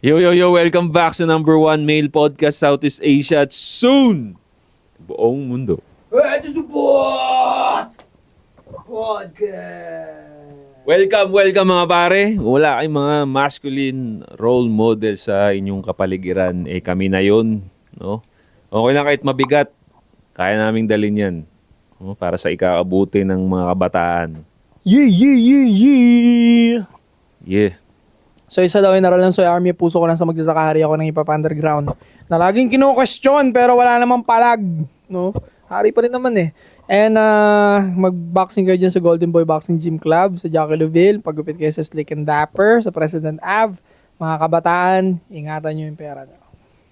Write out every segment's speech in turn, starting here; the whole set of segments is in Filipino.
Yo, welcome back sa #1 male podcast Southeast Asia at soon, buong mundo. Ito support! Podcast! Welcome mga pare. Wala kayong mga masculine role model sa inyong kapaligiran. Kami na yun. No? Okay lang kahit mabigat. Kaya naming dalhin yan. No? Para sa ikaabuti ng mga kabataan. Yeah. So isa daw yung naral ng Soy Army, puso ko lang sa magsasakari ako ng hip-hop underground na laging kino-question pero wala namang palag, no? Hari pa rin naman eh. And mag-boxing kayo dyan sa Golden Boy Boxing Gym Club sa Jackie Loville, pagupit kayo sa Slick and Dapper, sa President Ave. Mga kabataan, ingatan nyo yung pera nyo.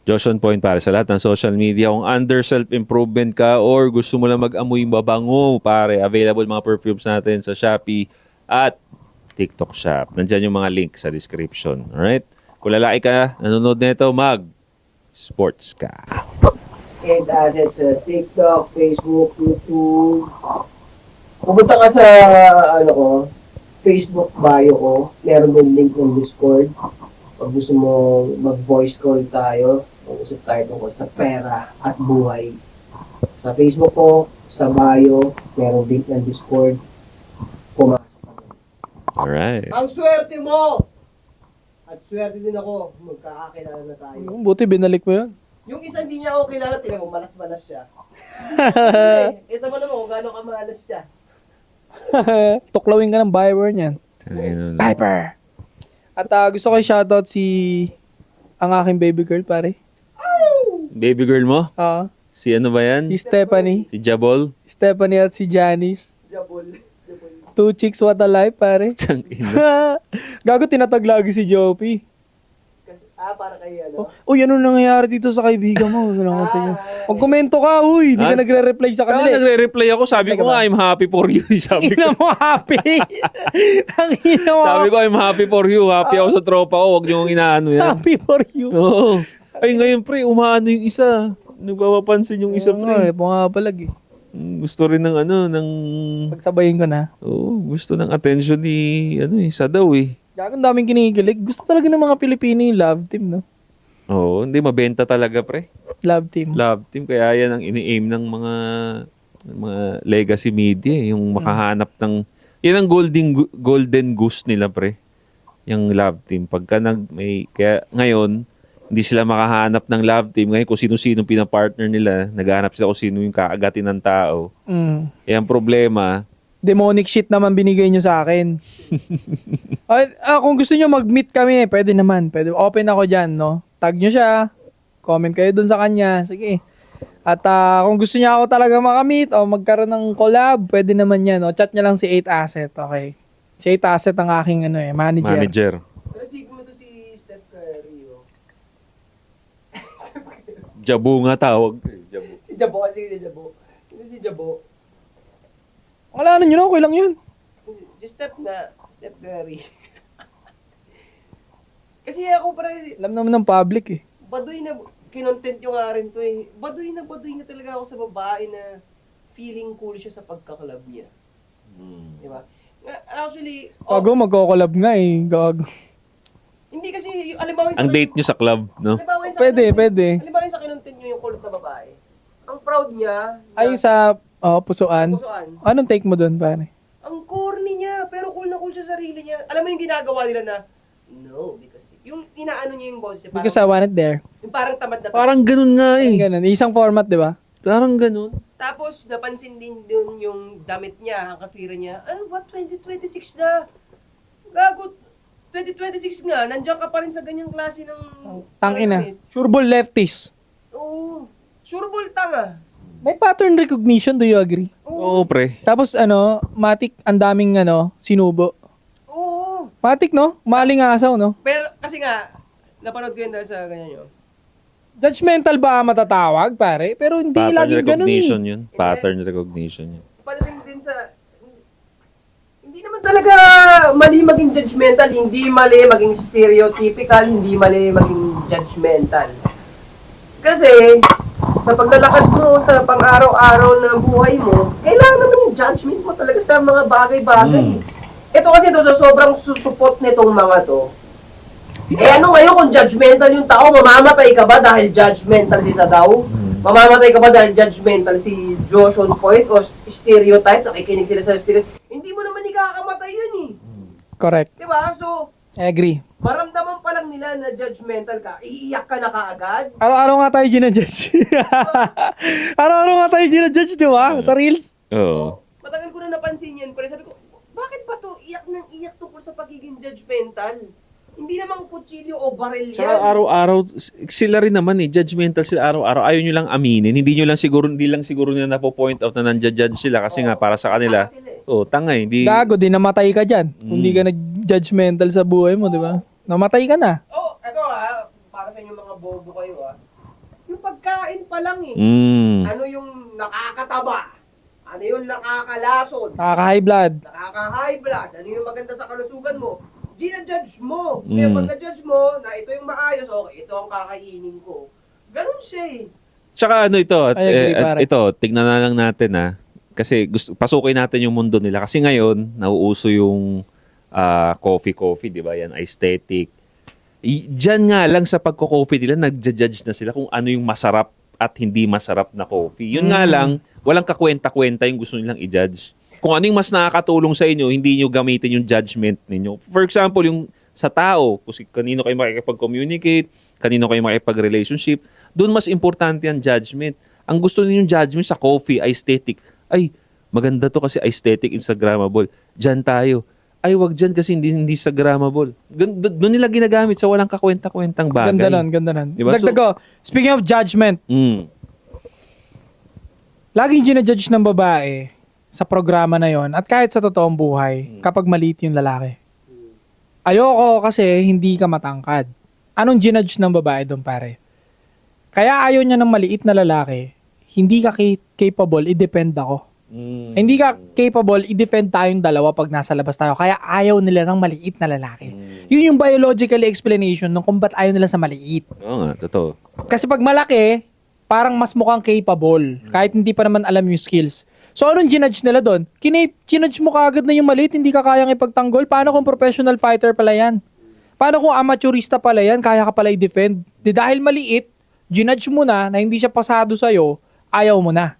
Josh on point para sa lahat ng social media. Kung under self-improvement ka or gusto mo lang mag-amoy mabango, pare, available mga perfumes natin sa Shopee at TikTok Shop. Nandyan yung mga link sa description. Alright? Kung lalaki ka, nanonood nito, sports ka. And assets sa TikTok, Facebook, YouTube. Pumunta ka sa Facebook bio ko. Meron din link ng Discord. Pag gusto mo mag-voice call tayo, mag-usap tayo tungkol sa pera at buhay. Sa Facebook ko, sa bio, meron link ng Discord. Pumasok. Alright. Ang swerte mo! At swerte din ako, magkakakilala na tayo. Buti binalik mo yun. Yung isa hindi niya ako kilala, tingnan mo, malas-malas siya. Ito mo naman kung gano'ng kamalas siya. Tuklawin ka ng Viper niyan. Viper! At gusto ko i-shoutout ang aking baby girl, pare. Baby girl mo? Oo. Si ano ba yan? Si Stephanie. Si Jabol? Stephanie at si Janice. Jabol. 2 chicks, what a life, pare. Tangina. Gago, tinatag lagi si Joppy. Para kayo, Uy, ano nangyayari dito sa kaibigan mo? Pag-komento ka, uy. Di ka nagre-reply sa kanila. Nagre-reply ako. Sabi ko nga, I'm happy for you. Sabi ko. Ina mo happy. Ang ina mo. Sabi ko, I'm happy for you. Happy ako sa tropa ko. Huwag niyo inaano yan. Happy for you. Oo. Ay, ngayon, pre, umaano yung isa. Nagpapapansin yung isa, pre. Pumapalag eh. Gusto rin ng Pagsabayin ko na. gusto ng attention ni, isa daw eh. Gagawin daming kinikilig. Gusto talaga ng mga Pilipino yung love team, no? Oo, hindi mabenta talaga, pre. Love team. Love team, kaya yan ang ini-aim ng mga legacy media, yung makahanap ng, yan ang golden goose nila, pre. Yung love team. Pagka kaya ngayon, hindi sila makahanap ng love team. Ngayon, kung sino-sino pinapartner nila, naghahanap sila kung sino yung kaagatin ng tao. Eh, ang problema, demonic shit naman binigay nyo sa akin. Kung gusto nyo mag-meet kami, pwede naman. Pwede, open ako dyan, no? Tag nyo siya. Comment kayo dun sa kanya. Sige. At kung gusto niya ako talaga makamit o magkaroon ng collab, pwede naman yan. O, chat niya lang si 8 Asset. Okay. Si 8 Asset ang aking manager. Pero sige mo to si Steph Curry, Jabo nga tawag. Jabo. Si Jabo kasi si Jabo. Hindi si Jabo. Wala na nyo na, okay lang yun. Si Steph Curry. Kasi ako pare, Alam naman ng public eh. baduy na, kinontent nyo nga rin to eh. Baduy na talaga ako sa babae na feeling cool siya sa pagkaklab niya. Di ba? Actually, Gago, magko-collab nga eh. Gago. hindi kasi, alimbawa yung Ang date nyo sa club, no? Halimbawa yung sa Pwede, kinontent- pwede. Halimbawa yung sa kinontent nyo yung kulot na babae. Ang proud niya. Ay, sa pusuan. Pusuan. Anong take mo doon, pare? Ang corny niya, pero cool na cool siya sa sarili niya. Alam mo yung ginagawa nila na, no, because, yung inaano niya yung boses. Because I want it there. Yung parang tamad na tamad. Parang ganun nga eh. Ganun. Isang format, di ba? Parang ganun. Tapos, napansin din dun yung damit niya, ang katwira niya. Ano ba, 2026 na? Gago, 2026 nga, nandiyan ka pa rin sa ganyang klase ng... Tangina. Sureball lefties. Oo. Sureball tanga. May pattern recognition, do you agree? Oo, pre. Tapos matik ang daming sinubo. Oo. Matik, no? Malingasaw, no? Pero, kasi nga, napanood ko yun dahil sa ganyan yun. Judgmental ba matatawag, pare? Pero hindi Pattern laging ganun recognition eh. yun. Pattern recognition yun. Padating din sa... Hindi naman talaga mali maging judgmental, hindi mali maging stereotypical, hindi mali maging judgmental. Kasi, sa paglalakad mo sa pang-araw-araw na buhay mo, kailangan naman yung judgment mo talaga sa mga bagay-bagay. Ito kasi to, so sobrang susupot nitong mga to. Eh ano ngayon kung judgmental yung tao, mamamatay ka ba dahil judgmental si Sadaw? Mamamatay ka ba dahil judgmental si Joshua Point o stereotype? Nakikinig sila sa stereotype. Hindi mo naman ikakamatay yun eh. Correct. Diba? So, I agree. maramdaman pa lang nila na judgmental ka, iiyak ka na kaagad. Araw-araw nga tayo ginajudge. Araw-araw nga tayo ginajudge, di ba? Sa Reels. Oo. Matagal ko na napansin yan, pero sabi ko, bakit ba to iyak ng iyak tungkol sa pagiging judgmental? Hindi naman kutsilyo o baril Saka yan. araw-araw, sila rin naman judgmental sila araw-araw. Ayaw nyo lang aminin. Hindi lang siguro nila napo-point out na nandiyan sila kasi nga para sa kanila. Tanga sila eh. Tanga eh. Hindi, Gago, di namatay ka dyan. Kung di ka nag-judgmental sa buhay mo, di ba? Namatay ka na. Oh, eto para sa inyo mga bobo kayo yung pagkain pa lang eh. Ano yung nakakataba? Ano yung nakakalason? Nakaka-high blood. Nakaka-high blood? Ano yung maganda sa kalusugan mo? Gina-judge mo. Kaya pag na-judge mo na ito yung maayos, okay, ito ang kakainin ko. Ganun siya eh. Tsaka ano ito, I agree, pare. ito, tignan na lang natin kasi pasukin natin yung mundo nila. Kasi ngayon, nauuso yung coffee, di ba? Yan, aesthetic. Diyan nga lang sa pagko-coffee nila, nagja-judge na sila kung ano yung masarap at hindi masarap na coffee. Yun nga lang, walang kakwenta-kwenta yung gusto nilang i-judge. Kung ano yung mas nakakatulong sa inyo, hindi nyo gamitin yung judgment ninyo. For example, yung sa tao, kung kanino kayo makikipag-communicate, kanino kayo makikipag-relationship, doon mas importante ang judgment. Ang gusto ninyong judgment sa coffee, aesthetic. Ay, maganda to kasi aesthetic, Instagrammable. Diyan tayo. Ay, wag dyan kasi hindi Instagrammable. Doon nila ginagamit sa walang kakwenta-kwentang bagay. Ganda nun. Diba? Dagdag ko, speaking of judgment, laging ginajudge ng babae sa programa na yon at kahit sa totoong buhay kapag maliit yung lalaki. Ayoko kasi hindi ka matangkad. Anong ginudge ng babae doon, pare? Kaya ayaw niya ng maliit na lalaki, hindi ka capable, i-defend ako. Hindi ka capable, i-defend tayong dalawa pag nasa labas tayo. Kaya ayaw nila ng maliit na lalaki. Yun yung biological explanation ng kung ba't ayaw nila sa maliit. Oo nga, totoo. Kasi pag malaki, parang mas mukhang capable. Kahit hindi pa naman alam yung skills. So, anong ginudge nila doon? Ginudge mo kaagad na yung maliit, hindi ka kayang ipagtanggol. Paano kung professional fighter pala yan? Paano kung amateurista pala yan, kaya ka pala i-defend? Dahil maliit, ginudge mo na hindi siya pasado sa'yo, ayaw mo na.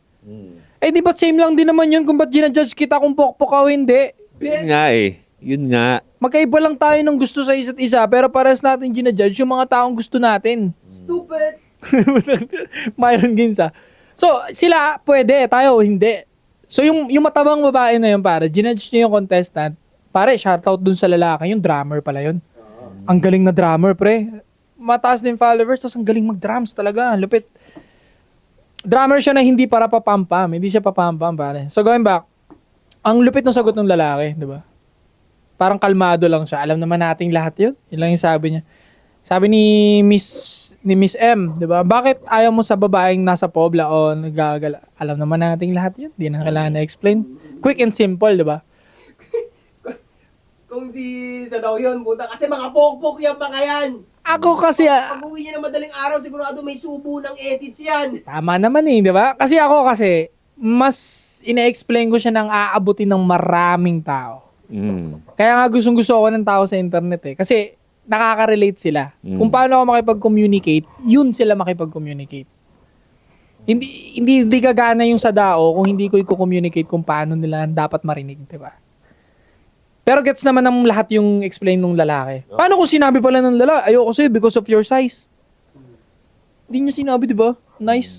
Eh, di ba't same lang din naman yun kung ba't ginudge kita kung pokpok o hindi? Yun nga eh. Yun nga. Magkaiba lang tayo ng gusto sa isa't isa, pero parehas natin ginudge yung mga taong gusto natin. Stupid. Myron Ginza. So, sila pwede, tayo hindi. So, yung matabang babae na yun, pare, ginudge niya yung contestant. Pare, shoutout dun sa lalaki, yung drummer pala yun. Ang galing na drummer, pre. Mataas din followers, tapos ang galing mag-drums talaga. Lupit. Drummer siya na hindi para papampam. Hindi siya papampam, pare. So, going back, ang lupit ng sagot ng lalaki, di ba? Parang kalmado lang siya. Alam naman nating lahat yun. Yun lang yung sabi niya. Sabi ni Miss M, 'di ba? Bakit ayaw mo sa babaeng nasa pobla o nagagala? Alam naman nating lahat 'yun. Di na kailangan na explain. Quick and simple, 'di ba? Kung si Sadaw yun, puta, kasi mga pokpok yan mga yan. Ako kasi Pag uwi niya ng madaling araw, sigurado may subo ng edits yan. tama naman 'di ba? Kasi ako mas ina-explain ko siya ng aabutin ng maraming tao. Kaya nga gustong-gusto ako ng tao sa internet eh. Kasi nakaka-relate sila. Kung paano ako makipag-communicate, yun sila makipag-communicate. Hindi gagana yung sa dao kung hindi ko i-communicate kung paano nila dapat marinig, di ba? Pero gets naman ng lahat yung explain ng lalaki. Paano kung sinabi pala ng lalaki, ayoko sa'yo because of your size? Hindi niya sinabi, di ba? Nice.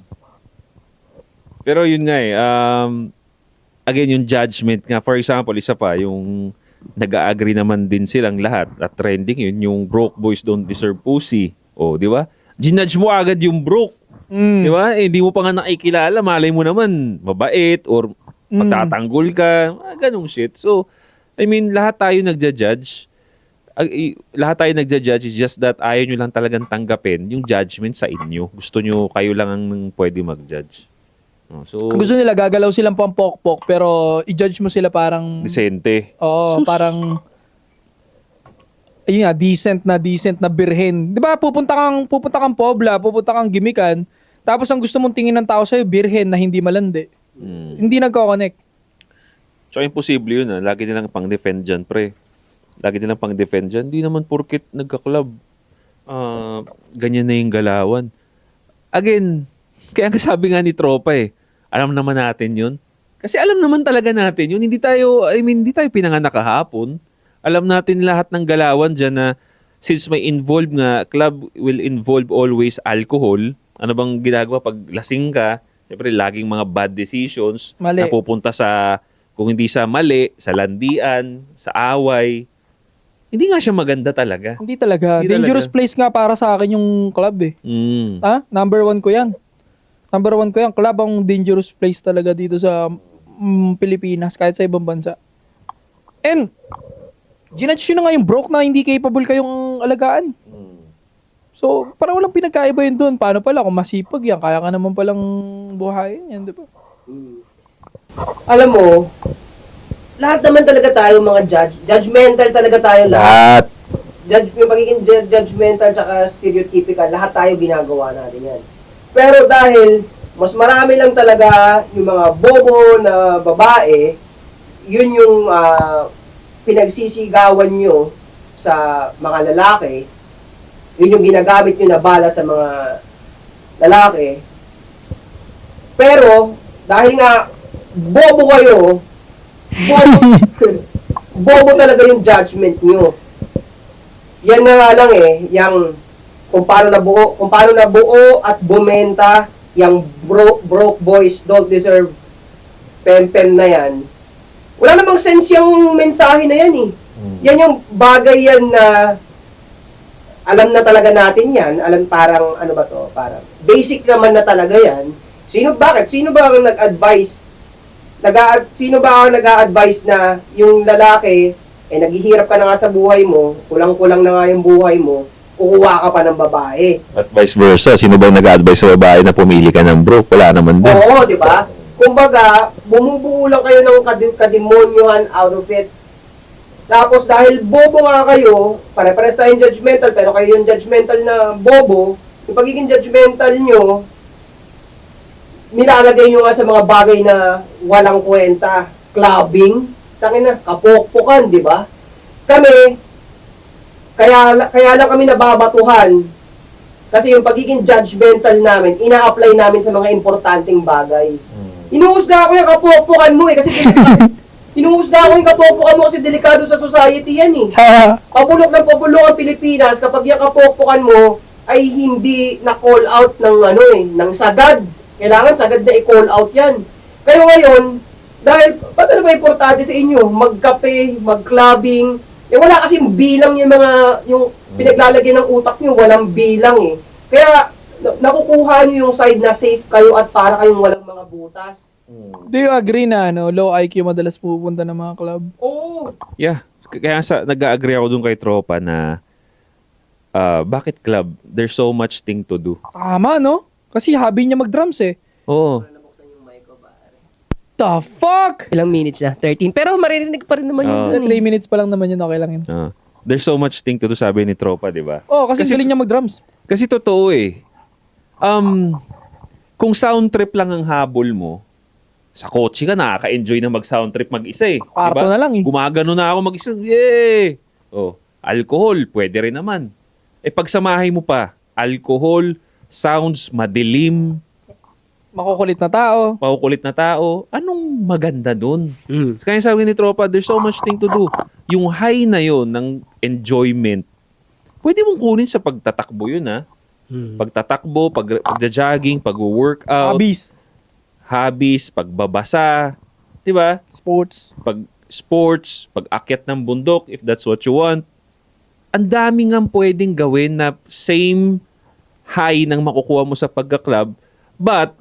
Pero yun nga again, yung judgment nga. For example, isa pa, yung nag-agree naman din silang lahat at trending yun, yung broke boys don't deserve pussy. O, di ba? Ginudge mo agad yung broke. Di ba? Hindi mo pa nga nakikilala, malay mo naman, mabait or magtatanggol ka, ganong shit. So, I mean, lahat tayo nagja-judge. Lahat tayo nagja-judge, is just that ayaw nyo lang talagang tanggapin yung judgment sa inyo. Gusto nyo, kayo lang ang pwede mag-judge. So, Gusto nila, gagalaw silang pampokpok, pero i-judge mo sila parang... Decente. Oo, parang... Ayun nga, decent na birhen. Di ba, pupunta kang pobla, pupunta kang gimikan, tapos ang gusto mong tingin ng tao sa'yo, birhen na hindi malandi. Hindi nagko-connect. Tsaka imposible yun, lagi nilang pang-defend dyan, pre. Lagi nilang pang-defend dyan. Hindi naman porkit nagka-club, ganyan na yung galawan. Again, kaya ang sabi nga ni Tropa alam naman natin yun. Kasi alam naman talaga natin yun. Hindi tayo pinanganak kahapon. Alam natin lahat ng galawan dyan na since may involved nga, club will involve always alcohol. Ano bang ginagawa pag lasing ka? Siyempre, laging mga bad decisions Mali. na pupunta sa, kung hindi sa mali, sa landian, sa away. Hindi nga siya maganda talaga. Hindi talaga. Hindi Dangerous talaga. place nga para sa akin yung club Number 1 ko yan. Number 1 ko yan. Club ang dangerous place talaga dito sa Pilipinas, kahit sa ibang bansa. And, ginudge yun na nga yung broke na hindi capable kayong alagaan. So, parang walang pinagkaiba yun doon. Paano pala kung masipag yan, kaya ka naman palang buhayin yan, di ba? Alam mo, lahat naman talaga tayo mga judgmental talaga tayo lahat. Yung pagiging judgmental tsaka stereotypical, lahat tayo ginagawa natin yan. Pero dahil mas marami lang talaga yung mga bobo na babae, yun yung pinagsisigawan nyo sa mga lalaki, yun yung ginagamit nyo na bala sa mga lalaki. Pero, dahil nga, bobo kayo, bobo talaga yung judgment nyo. Yan na nga lang yung kung paano nabuo at bumenta yung broke boys don't deserve pem-pem na yan. Wala namang sense yung mensahe na yan Yan yung bagay yan na alam na talaga natin yan. Alam parang, ano ba to? Parang basic naman na talaga yan. Sino ba ang nag-advise? Sino ba ang nag-a-advise na yung lalaki, naghihirap ka na nga sa buhay mo, kulang-kulang na nga yung buhay mo, kukuha ka pa ng babae. At vice versa, sino bang nag-advise sa babae na pumili ka ng broke? Wala naman din. Oo, di ba? Kumbaga, bumubuo lang kayo ng kademonyuhan out of it. Tapos dahil bobo nga kayo, pare-pares tayong judgmental, pero kayo yung judgmental na bobo, yung pagiging judgmental nyo, nilalagay nyo nga sa mga bagay na walang kwenta. Clubbing, tangina, kapokpokan, di ba? Kami, kaya lang kami nababatuhan kasi yung pagiging judgmental namin, ina-apply namin sa mga importanteng bagay. Inuusga ko yung kapokpokan mo kasi inuusga ko yung kapokpokan mo kasi delikado sa society yan Papulok ng papulok ang Pilipinas kapag yung kapokpokan mo ay hindi na-call out ng sagad. Kailangan sagad na i-call out yan. Kayo ngayon, dahil, ba't ano ba importante sa inyo? Magkape, mag-clubbing. Wala kasing bilang yung pinaglalagay ng utak nyo, walang bilang Kaya, nakukuha nyo yung side na safe kayo at para kayong walang mga butas. Do you agree na low IQ madalas pupunta ng mga club? Oo. Yeah. Kaya nag-agree ako dun kay Tropa na bakit club? There's so much thing to do. Tama, no? Kasi hobby niya mag-drums Oo. The fuck? Ilang minutes na? 13. Pero maririnig pa rin naman yun 3 minutes pa lang naman yun, okay lang yun. There's so much thing to do, sabi ni Tropa, di ba? Kasi galing niya mag-drums. Kasi totoo kung sound trip lang ang habol mo, sa kotse ka, nakaka-enjoy na mag-sound trip mag-isa Kwarto diba? na lang Gumagano na ako mag-isa. Yay! Alcohol, pwede rin naman. Pagsamahin mo pa, alcohol, sounds, madilim, Makukulit na tao. paukulit na tao, anong maganda dun? Kaya sabi ni Tropa, there's so much thing to do. Yung high na yon ng enjoyment, pwede mong kunin sa pagtatakbo yun, Pagtatakbo, pagja-jogging, pag-workout, hobbies, pagbabasa, di ba? Sports, pag-akyat ng bundok, if that's what you want. Ang dami nga pwedeng gawin na same high ng makukuha mo sa pagka-club, but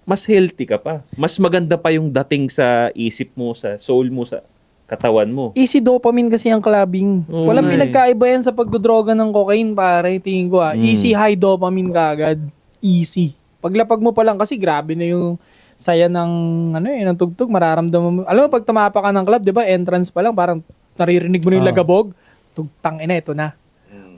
mas healthy ka pa. Mas maganda pa yung dating sa isip mo, sa soul mo, sa katawan mo. Easy dopamine kasi ang clubbing. Oo Walang nga pinagkaiba yan sa pagdodroga ng cocaine, pare. Tingin ko Easy high dopamine kagad. Easy. Paglapag mo pa lang kasi grabe na yung saya ng ng tugtog, mararamdaman mo. Alam mo, pag tumapa ka ng club, di ba, entrance pa lang, parang naririnig mo na yung lagabog. Tugtang ito na.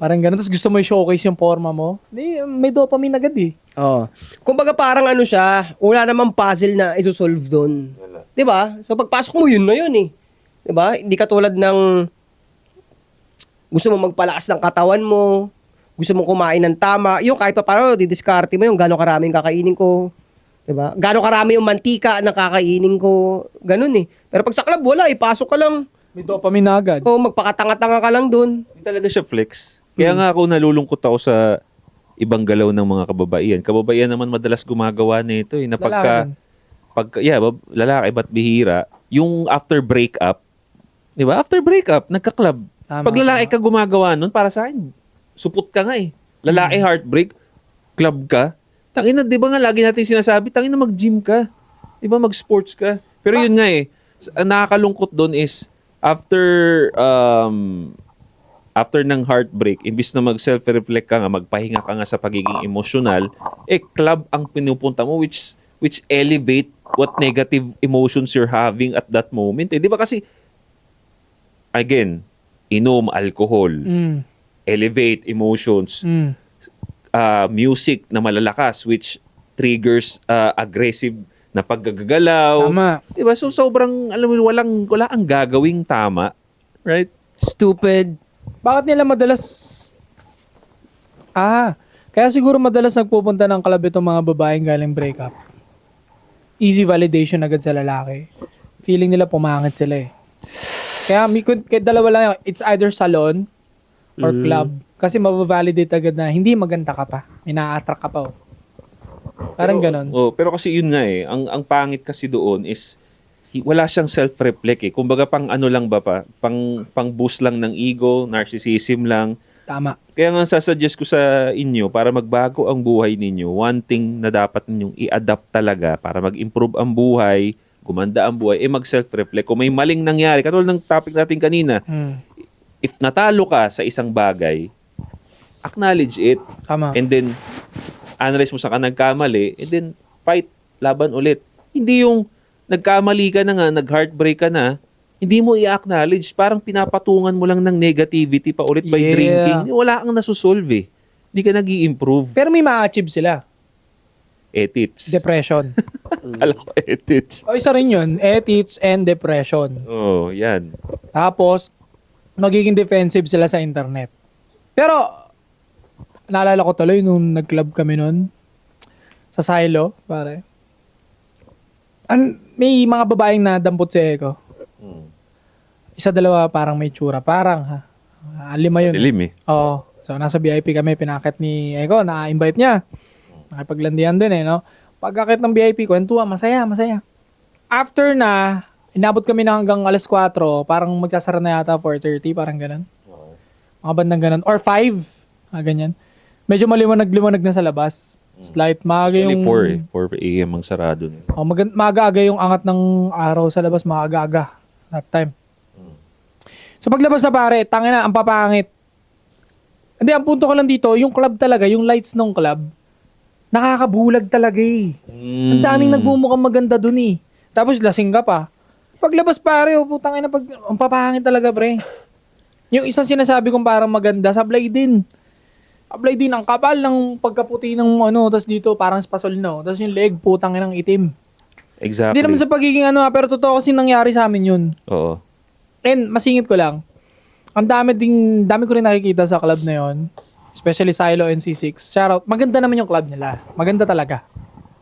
Parang ganun. Tapos gusto mo i-showcase yung forma mo. May dopamine agad eh. Oo. Kumbaga parang ano siya, wala namang puzzle na isosolve doon. 'Di ba? So pagpasok mo yun na yun eh. 'Di ba? Hindi katulad ng gusto mo magpalakas ng katawan mo, gusto mo kumain ng tama, yung kahit pa paano didiskarte mo yung gaano karaming kakainin ko. 'Di ba? Gaano karami yung mantika na kakainin ko, ganun eh. Pero pag sa club wala, ipasok ka lang. May dopamine na agad. O magpakatanga-tanga ka lang doon. Hindi talaga siya flex. Kaya nga ako nalulungkot ako sa ibang galaw ng mga kababaihan. Kababaihan naman madalas gumagawa nito eh. Na Lalaki din. lalaki ba't bihira. Yung after breakup, di ba? After breakup, nagka-club. Tama, Pag lalaki ka gumagawa nun, para sa akin, supot ka nga eh. Lalaki heartbreak, club ka. Tangina, di ba nga lagi natin sinasabi, tangina mag-gym ka. Di ba mag-sports ka. Pero yun nga eh, ang nakakalungkot doon is, after ng heartbreak, imbis na mag-self-reflect ka nga, magpahinga ka nga sa pagiging emotional, club ang pinupunta mo which elevate what negative emotions you're having at that moment. Di ba kasi, again, inom, alcohol, elevate emotions, music na malalakas which triggers aggressive na paggagalaw. Tama. Di ba? So sobrang, alam mo, wala ang gagawing tama. Right? Stupid. Bakit nila madalas... kaya siguro madalas nagpupunta ng club itong mga babaeng galing breakup. Easy validation agad sa lalaki. Feeling nila pumangit sila eh. Kaya dalawa lang yan. It's either salon or club. Kasi mabavalidate agad na hindi maganda ka pa. Ina-attract ka pa. Parang ganon. Pero kasi yun nga eh. Ang pangit kasi doon is wala siyang self-reflect eh. Kumbaga pang ano lang ba pa? Pang boost lang ng ego, narcissism lang. Tama. Kaya nga sasuggest ko sa inyo, para magbago ang buhay ninyo, one thing na dapat ninyong i-adapt talaga para mag-improve ang buhay, gumanda ang buhay, mag-self-reflect. Kung may maling nangyari, katulad ng topic natin kanina, if natalo ka sa isang bagay, acknowledge it. Tama. And then, analyze mo sa ka nagkamali, and then, fight, laban ulit. Hindi yung nagkamali ka na nga, nag-heartbreak ka na, hindi mo i-acknowledge. Parang pinapatungan mo lang ng negativity pa ulit by drinking. Wala kang nasusolve eh. Hindi ka nag improve. Pero may ma-achieve sila. Ethics. Depression. Kala ko ethics. O isa rin yun. Ethics and depression. Oh, yan. Tapos, magiging defensive sila sa internet. Pero, naalala ko tuloy nung nag-club kami nun, sa Silo, pare. May mga babaeng nadampot si Eko. Isa dalawa parang may tsura. Parang, lima yun. Dilim eh. Oo. So, nasa VIP kami, pinakit ni Eko, na-invite niya. Nakipaglandian din eh, no? Pagkakit ng VIP, kwentuhan, masaya. After na, inabot kami na hanggang alas 4, parang magsasara na yata 4:30, parang ganun. Mga bandang ganun. Or 5, ganyan. Medyo maliwanag na sa labas. Slight, maaga yung... 4 a.m. ang sarado. Maaga-aga yung angat ng araw sa labas, maaga-aga. That time. So paglabas na pare, tangina, ang papangit. Hindi, ang punto ko lang dito, yung club talaga, yung lights ng club, nakakabulag talaga eh. Ang daming nagbumukhang maganda dun eh. Tapos lasing ka pa. Paglabas pare, putang ina, ang papangit talaga pre. Yung isang sinasabi kong parang maganda, sablay din. Sablay din, ang kapal ng pagkaputi ng tapos dito parang spasol no. Tapos yung leg, putang ina ng itim. Exactly. Hindi naman sa pagiging pero totoo kasi nangyari sa amin yun. Oo. And masingit ko lang, ang dami ko rin nakikita sa club na yon, especially Silo NC6. Shoutout, maganda naman yung club nila. Maganda talaga.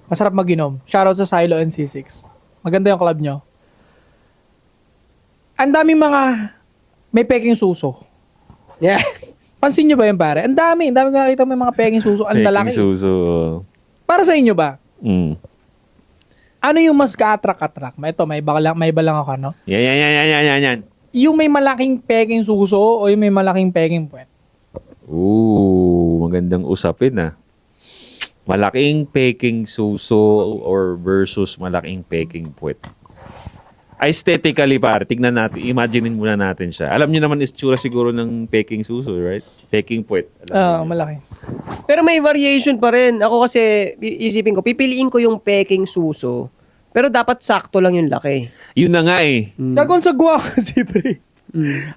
Masarap mag-inom. Shoutout sa Silo NC6. Maganda yung club nyo. Ang daming may peking suso. Yeah. Pansin nyo ba yun pare? Ang dami ko nakikita may mga peking suso. Ang lalaki. Suso. Para sa inyo ba? Ano yung mas ka-attract? Ito, may iba lang ako, no? Yan. Yung may malaking peking suso o yung may malaking peking puwet? Magandang usapin ah. Malaking peking suso or versus malaking peking puwet. Aesthetically pare, tignan natin, imaginein muna natin siya. Alam niyo naman itsura siguro ng peking suso, right? Peking puwet. Malaki. Pero may variation pa rin. Ako kasi, isipin ko, pipiliin ko yung peking suso. Pero dapat sakto lang yung laki. Yun na nga eh. Gagawin sa guwa kasi, pre.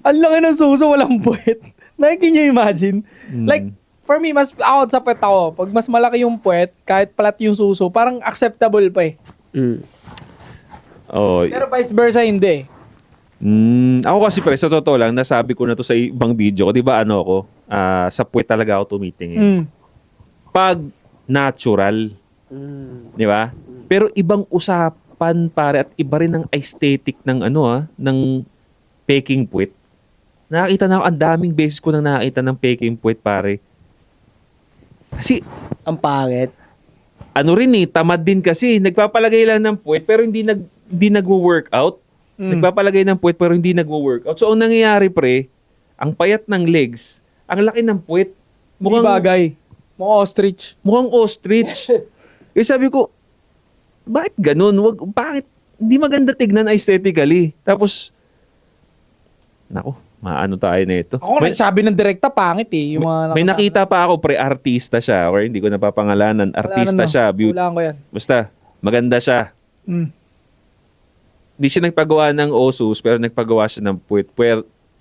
Ang laki ng suso, walang puwet. Like, can you imagine? Mm. Like, for me, mas ako sa puwet ako. Pag mas malaki yung puwet, kahit plat yung suso, parang acceptable pa eh. Oh, Pero vice versa, hindi. ako kasi pre, sa totoo lang, nasabi ko na to sa ibang video ko. Di ba ano ako? Sa puwet talaga ako tumitingin. Mm. Pag natural, di ba? Pero ibang usapan pare at iba rin ang aesthetic ng ng peking puwet. Nakakita na ako, ang daming beses ko nang nakakita ng peking puwet pare. Kasi Ang pangit. ano rin tamad din kasi nagpapalagay lang ng puwet pero hindi nagwo-workout. Nagpapalagay ng puwet pero hindi nagwo-workout. So ang nangyayari pre, ang payat ng legs, ang laki ng puwet. Hindi bagay. Mukhang ostrich. Mukhang ostrich. Sabi ko, bakit ganun? Bakit? Hindi maganda tignan aesthetically. Tapos, nako, maano tayo na ito. Ako nagsabi ng direkta, pangit eh. Yung mga May nakita pa ako, artista siya. Or hindi ko napapangalanan. Artista siya. Hulaan ko yan. Basta, maganda siya. Di siya nagpagawa ng Osus, pero nagpagawa siya ng puwet.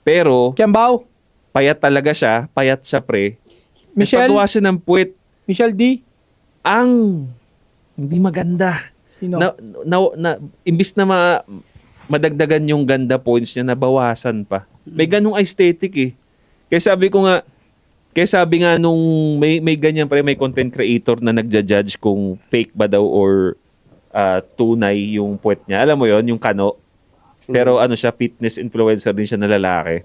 Pero, Kiambao. payat talaga siya. Payat siya, pre. Michelle. Nagpagawa siya ng puwet. Michelle D. Ang hindi maganda. Sino? Imbis na madagdagan yung ganda points niya, nabawasan pa. May ganung aesthetic eh. Kaya sabi nga nung may ganyan pa rin, may content creator na nagja-judge kung fake ba daw or tunay yung puwet niya. Alam mo yon yung Kano. Pero ano siya, fitness influencer din siya na lalaki.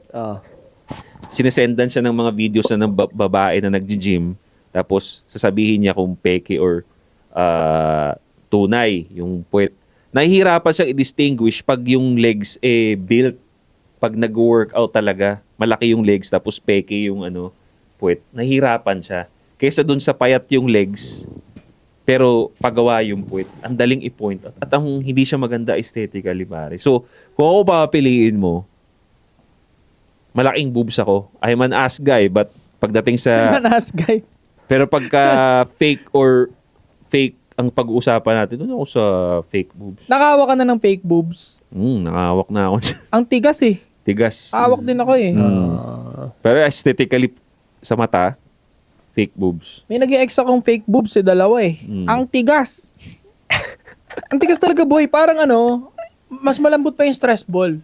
Sinesendan siya ng mga videos na ng babae na nagji-gym. Tapos sasabihin niya kung peke or tunay yung puwet. Nahihirapan siyang i-distinguish pag yung legs built. Pag nag-workout talaga, malaki yung legs tapos peke yung puwet. Nahihirapan siya. Kaysa dun sa payat yung legs, pero pagawa yung puwet. Ang daling i-point out. At ang hindi siya maganda aesthetically, pare. So, kung ako papapiliin mo, malaking boobs ako. I'm an ass guy, but pagdating sa... Manas guy. Pero pagka fake ang pag-uusapan natin, doon ako sa fake boobs. Nakahawak ka na ng fake boobs. Nakahawak na ako. Ang tigas eh. Tigas. Hawak din ako eh. Pero aesthetically, sa mata, fake boobs. May nag-ex akong fake boobs eh, dalawa eh. Ang tigas. Ang tigas talaga boy. Parang mas malambot pa yung stress ball.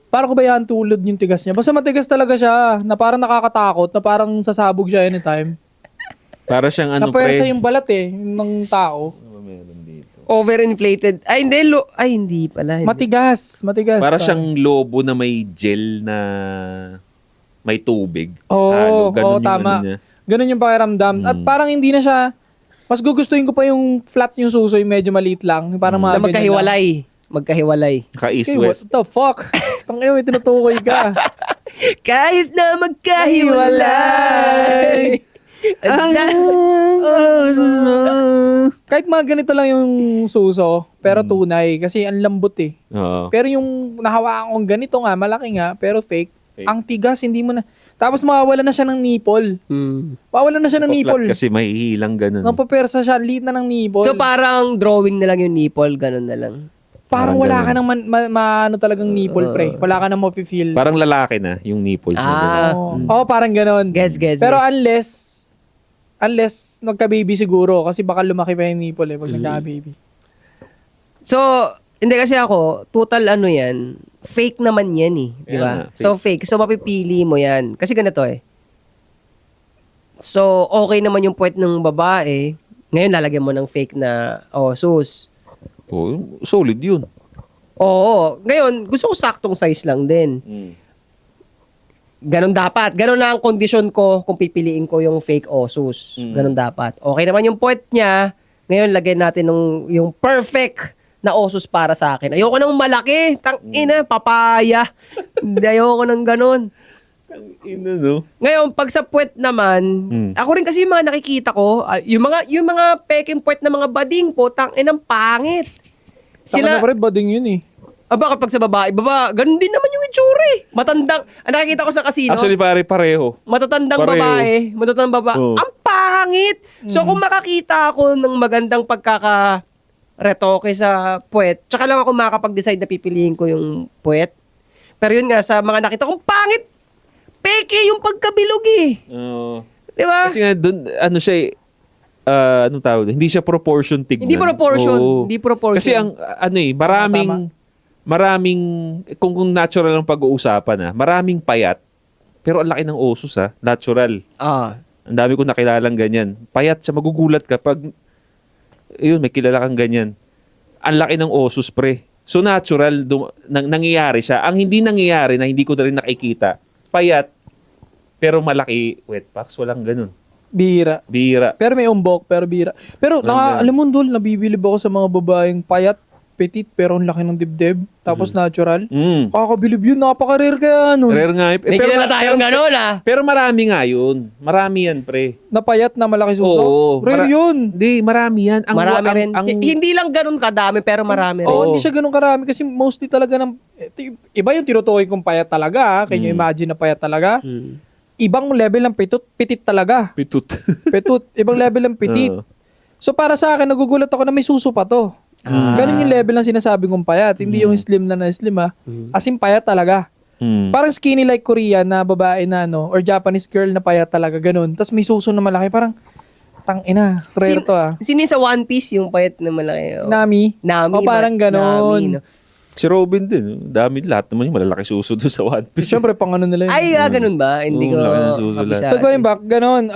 Parang ko ba yan tulad yung tigas niya? Basta matigas talaga siya, na parang nakakatakot, na parang sasabog siya anytime. Para siyang Napuwersa yung balat eh, ng tao. Overinflated. Ay, hindi. Hindi pala. Matigas. Para pa. siyang lobo na may gel na may tubig. Oo, Ganun yung tama. niya. Ganun yung pakiramdam. At parang hindi na siya, mas gugustuhin ko pa yung flat yung suso, yung medyo maliit lang. Parang mga Na ganyan magkahiwalay. Magkahiwalay. Ka-east lang. Okay, what west. the fuck? Tangina, may tinutukoy ka. Kahit na magkahiwalay. Kahit mga ganito lang yung suso, pero tunay. Kasi ang lambot eh. Oo. Pero yung nahawakan kong ganito nga, malaki nga, pero fake. Fake. Ang tigas, hindi mo na. Tapos mawawala na siya ng nipple. Mawawala na siya ng nipple. Kasi mahihilang ganun. Napapersa siya, liit na ng nipple. So parang drawing na lang yung nipple, ganun na lang. Parang Parang wala ganun. ka nang ano talagang nipple, pre. Wala ka nang mafe-feel. Parang lalaki na yung nipples. Ah. Oo, parang ganon. Gets. Pero unless nagka-baby siguro, kasi baka lumaki pa yung nipple pag nagka-baby. So, hindi kasi ako, total yan, fake naman yan eh. Di ba? Yeah, fake. So, fake. So, mapipili mo yan. Kasi ganito eh. So, okay naman yung puwet ng babae. Ngayon, lalagyan mo ng fake na, sus. Solid yun. Oo. Ngayon, gusto ko saktong size lang din. Ganon dapat. Ganon na ang kondisyon ko kung pipiliin ko yung fake Osus. Ganon dapat. Okay naman yung puwet niya. Ngayon, lagyan natin yung perfect na Osus para sa akin. Ayoko nang malaki. Tangina, papaya. Ayoko nang ganon. Ngayon, pag sa puwet naman, ako rin kasi yung mga nakikita ko, yung mga peking puwet na mga bading po, tanginang pangit. Sila pa rin bading yun eh. Bakit pag sa babae, ganun din naman yung itsura eh. Matandang, nakikita ko sa kasino. Actually, pareho. Matatandang Pareho. babae. Oo. Ang pangit! So, kung makakita ako ng magandang pagkaka-retoke sa puwet, tsaka lang ako makakapag-decide na pipiliin ko yung puwet. Pero yun nga, sa mga nakita kong pangit! peke yung pagkabilog eh. Oo. Di ba? Kasi nga doon, ano siya eh, anong tawag doon? Hindi siya proportion tignan. Hindi proportion. Oo. Hindi proportion. Kasi ang, ano eh, maraming, kung natural ang pag-uusapan maraming payat, pero ang laki ng osos natural. Ang dami ko nakilalang ganyan. Payat siya, magugulat ka pag, yun, may kilala kang ganyan. Ang laki ng osos, pre. So natural, nangyayari siya. Ang hindi nangyayari na hindi ko na rin nakikita, payat, pero malaki, wet packs, walang ganun. Bira. Pero may umbok, pero bira. Pero alam mo, Dol, nabibilib ako sa mga babaeng payat, petit, pero ang laki ng dibdib, tapos natural. Kakabilib yun, napaka-rare kaya nun. Rare nga. May kilala tayong gano'n Pero marami nga yun. Marami yan, pre. Napayat na malaki suso. Oo. Rare yun. Hindi, marami yan. marami rin. Hindi lang ganun kadami, pero marami rin. Oo, hindi siya ganun karami kasi mostly talaga iba yung tinutukoy kong payat talaga. Can you imagine na payat talaga? Ibang level ng pitit talaga. Pitut. Petut. Ibang level ng petit. So para sa akin, nagugulat ako na may suso pa to. Ganun yung level ng sinasabi kong payat. Hindi yung slim na slim As in payat talaga. Parang skinny like Korean na babae na or Japanese girl na payat talaga. Ganun. Tapos may suso na malaki. Parang, tangina. Rare to Sino yung sa One Piece yung payat na malaki? Nami. Nami. O parang ganun. Nami, no? Si Robin din. Dami lahat naman yung malalaki suso doon sa One Piece. Siyempre, pang ano nila yun. Ay, ganun ba? Hindi ko laki ng suso lahat. So going back, ganun.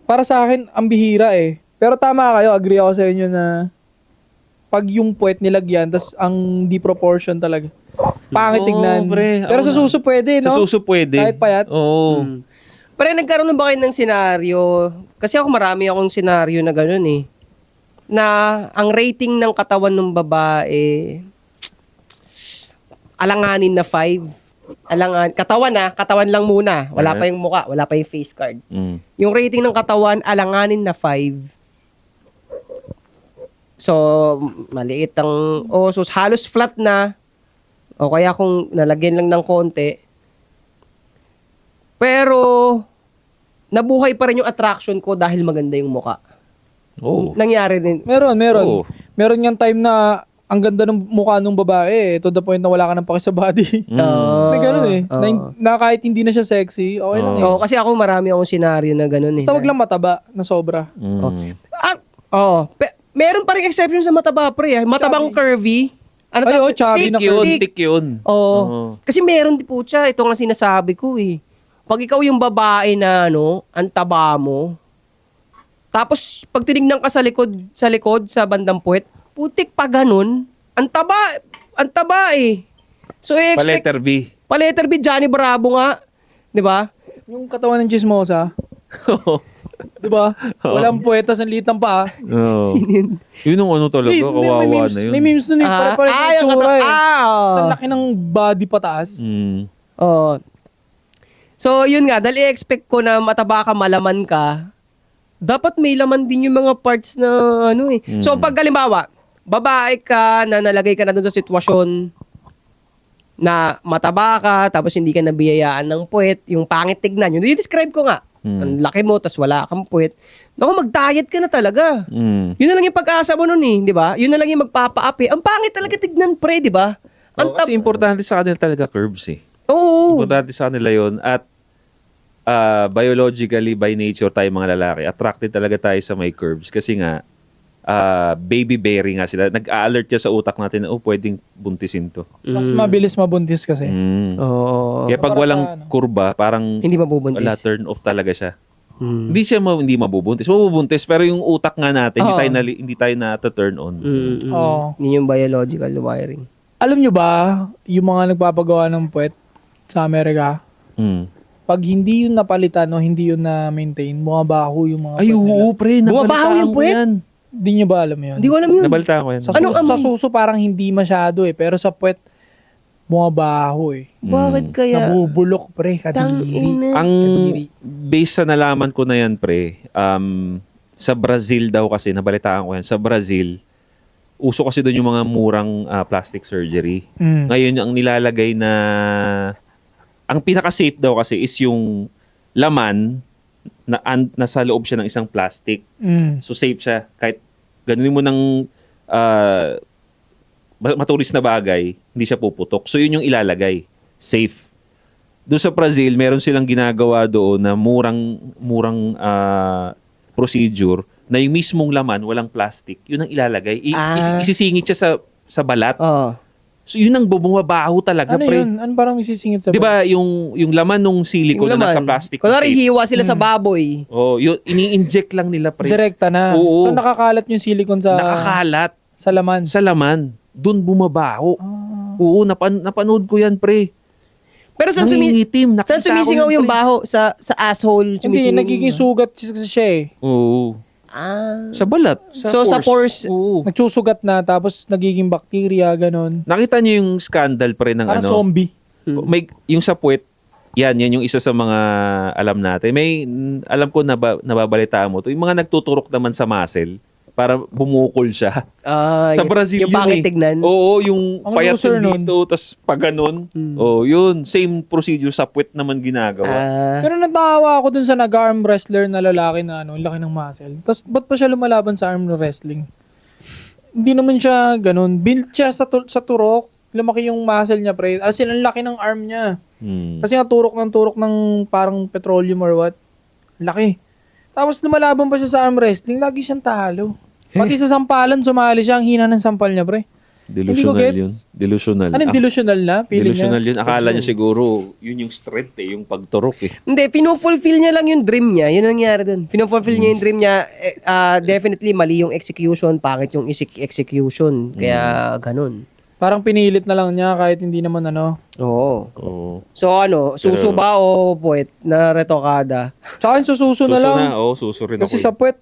Para sa akin, ang bihira Pero tama kayo, agree ako sa inyo na pag yung puwet nilagyan, tas ang di proportion talaga. Pangit tignan. Pre, Pero sa suso pwede, no? Sa suso pwede. Kahit payat. Oo. Pero nagkaroon na ba kayo ng senaryo? Kasi ako marami akong senaryo na gano'n na ang rating ng katawan ng babae, alanganin na 5. Katawan lang muna. Wala pa yung muka, wala pa yung face card. Yung rating ng katawan, alanganin na 5. So, maliit ang osos. Halos flat na. O kaya kung nalagyan lang ng konti. Pero, nabuhay pa rin yung attraction ko dahil maganda yung muka. Oh. Nangyari din. Meron. Oo. Meron yung time na ang ganda ng mukha ng babae to the point na wala ka ng paki sa body. May ganun na kahit hindi na siya sexy, okay lang Oo, kasi ako marami akong senaryo na ganun Basta wag lang mataba na sobra. Meron pa rin exception sa mataba, pre. Matabang curvy. Chubby na Thick yun. Oo. Kasi meron din po siya. Ito nga sinasabi ko Pag ikaw yung babae na ang taba mo, tapos pag tinignan ka sa likod, sa bandang puwet, putik pa ganun, ang taba So, expect... Paletter B, Johnny Bravo nga. Di ba? Yung katawan ng chismosa. Di ba? Walang puwetas, ang liit ng paa. Yun ang ano talaga, kawawa na yun. May memes nun pare-pare yung tsura Sa laki ng body pataas. So, yun nga, dahil i-expect ko na mataba ka, malaman ka, dapat may laman din yung mga parts na So, pag halimbawa, babae ka na nalagay ka na doon sa sitwasyon na mataba ka, tapos hindi ka nabiyayaan ng puwet, yung pangit tignan, yung i-describe ko nga, ang laki mo, tas wala kang puwet, naku, mag-diet ka na talaga. Yun na lang yung pag-asa mo nun di ba? Yun na lang yung magpapa-up Ang pangit talaga tignan, pre, di ba? Kasi importante sa kanila talaga curves Oo. Importante sa kanila yun. At biologically, by nature tayo mga lalaki, attracted talaga tayo sa may curves. Kasi nga, baby bearing nga sila. Nag-a-alert siya sa utak natin na, pwedeng buntisin to. Mas mabilis mabuntis kasi. Oo. Kaya pag walang kurba, parang hindi mabubuntis. wala, turn off talaga siya. Hindi siya hindi mabubuntis. Mabubuntis, pero yung utak nga natin, hindi tayo na-turn on. Yun yung biological wiring. Alam nyo ba, yung mga nagpapagawa ng puwet sa Amerika, pag hindi yun napalitan o hindi yun na-maintain, bumabaho yung mga Ay, puwet nila. oo, pre. Bumabaho yung puwet? Hindi nyo ba alam yun? Hindi ko alam yun. Nabalita ko yan. Sa suso parang hindi masyado pero sa puwet, bumabaho Bakit kaya? Nabubulok, pre, kadiri. Ang base sa nalaman ko na yan, pre, sa Brazil daw kasi, nabalitaan ko yan, sa Brazil, uso kasi doon yung mga murang plastic surgery. Ngayon, ang nilalagay na, ang pinaka-safe daw kasi is yung laman na nasa loob siya ng isang plastic. So, safe siya. Kahit ganunin mo ng matulis na bagay, hindi siya puputok. So, yun yung ilalagay. Safe. doon sa Brazil, meron silang ginagawa doon na murang procedure na yung mismong laman, walang plastic, yun ang ilalagay. Isisingit siya sa balat. Oo. So yun ang bumabaho talaga, Ano pre. yun? Ano parang isisingit sa Di ba yung laman nung silicone na nasa plastic? Kunwari, tape? hiwa sila sa baboy. Oh, yun, ini-inject lang nila, pre. Direkta na. Oo. So nakakalat yung silicone sa Nakakalat sa laman. sa laman. Doon bumabaho. Oo, napanood ko yan, pre. Pero saan Nangingitim. Nakita ko sumisingaw yun, yung pre. baho? Sa asshole? Hindi, Sumisingaw nagiging yung- sugat siya eh. Oo. Sa Sa balat. Sa pores. Oo. Nagsusugat na, tapos nagiging bacteria, ganon. Nakita niyo yung scandal pre ng Parang ano? zombie. May yung sa puwet. Yan yung isa sa mga alam natin. May alam ko nababalitaan mo to. Yung mga nagtuturok naman sa muscle para bumukol siya. Sa Brazil yung yun pangit eh. tignan. Oo, yung Ang payat loser yung nun. dito, tapos pag ganun. Oh, yun. Same procedure sa puwet naman ginagawa. Pero natawa ako dun sa nag-arm wrestler na lalaki na ang laki ng muscle. Tapos ba't pa siya lumalaban sa arm wrestling? Hindi naman siya ganun. Built siya sa turok. Lumaki yung muscle niya, pre. As in, ang laki ng arm niya. Kasi nga turok ng parang petroleum or what. Laki. Tapos lumalaban pa siya sa arm wrestling, lagi siyang talo. Pati sa sampalan, sumali siya. Ang hina ng sampal niya, pre. Delusional Hindi ko yun. gets. Delusional. Ano yung delusional na? Feeling Delusional niya? yun. Akala niya siguro, yun yung strength eh, yung pagturok eh. Hindi, pinufulfill niya lang yung dream niya. Yun ang nangyari dun. Pinufulfill niya yung dream niya. Definitely, mali yung execution. Pangit yung execution. Kaya, ganun. Parang pinilit na lang niya kahit hindi naman ano. Oo. Oo. So, suso ba o puwet na retokada? Sa akin, sususo na Suso lang. na, suso rin Kasi ako. sa puwet,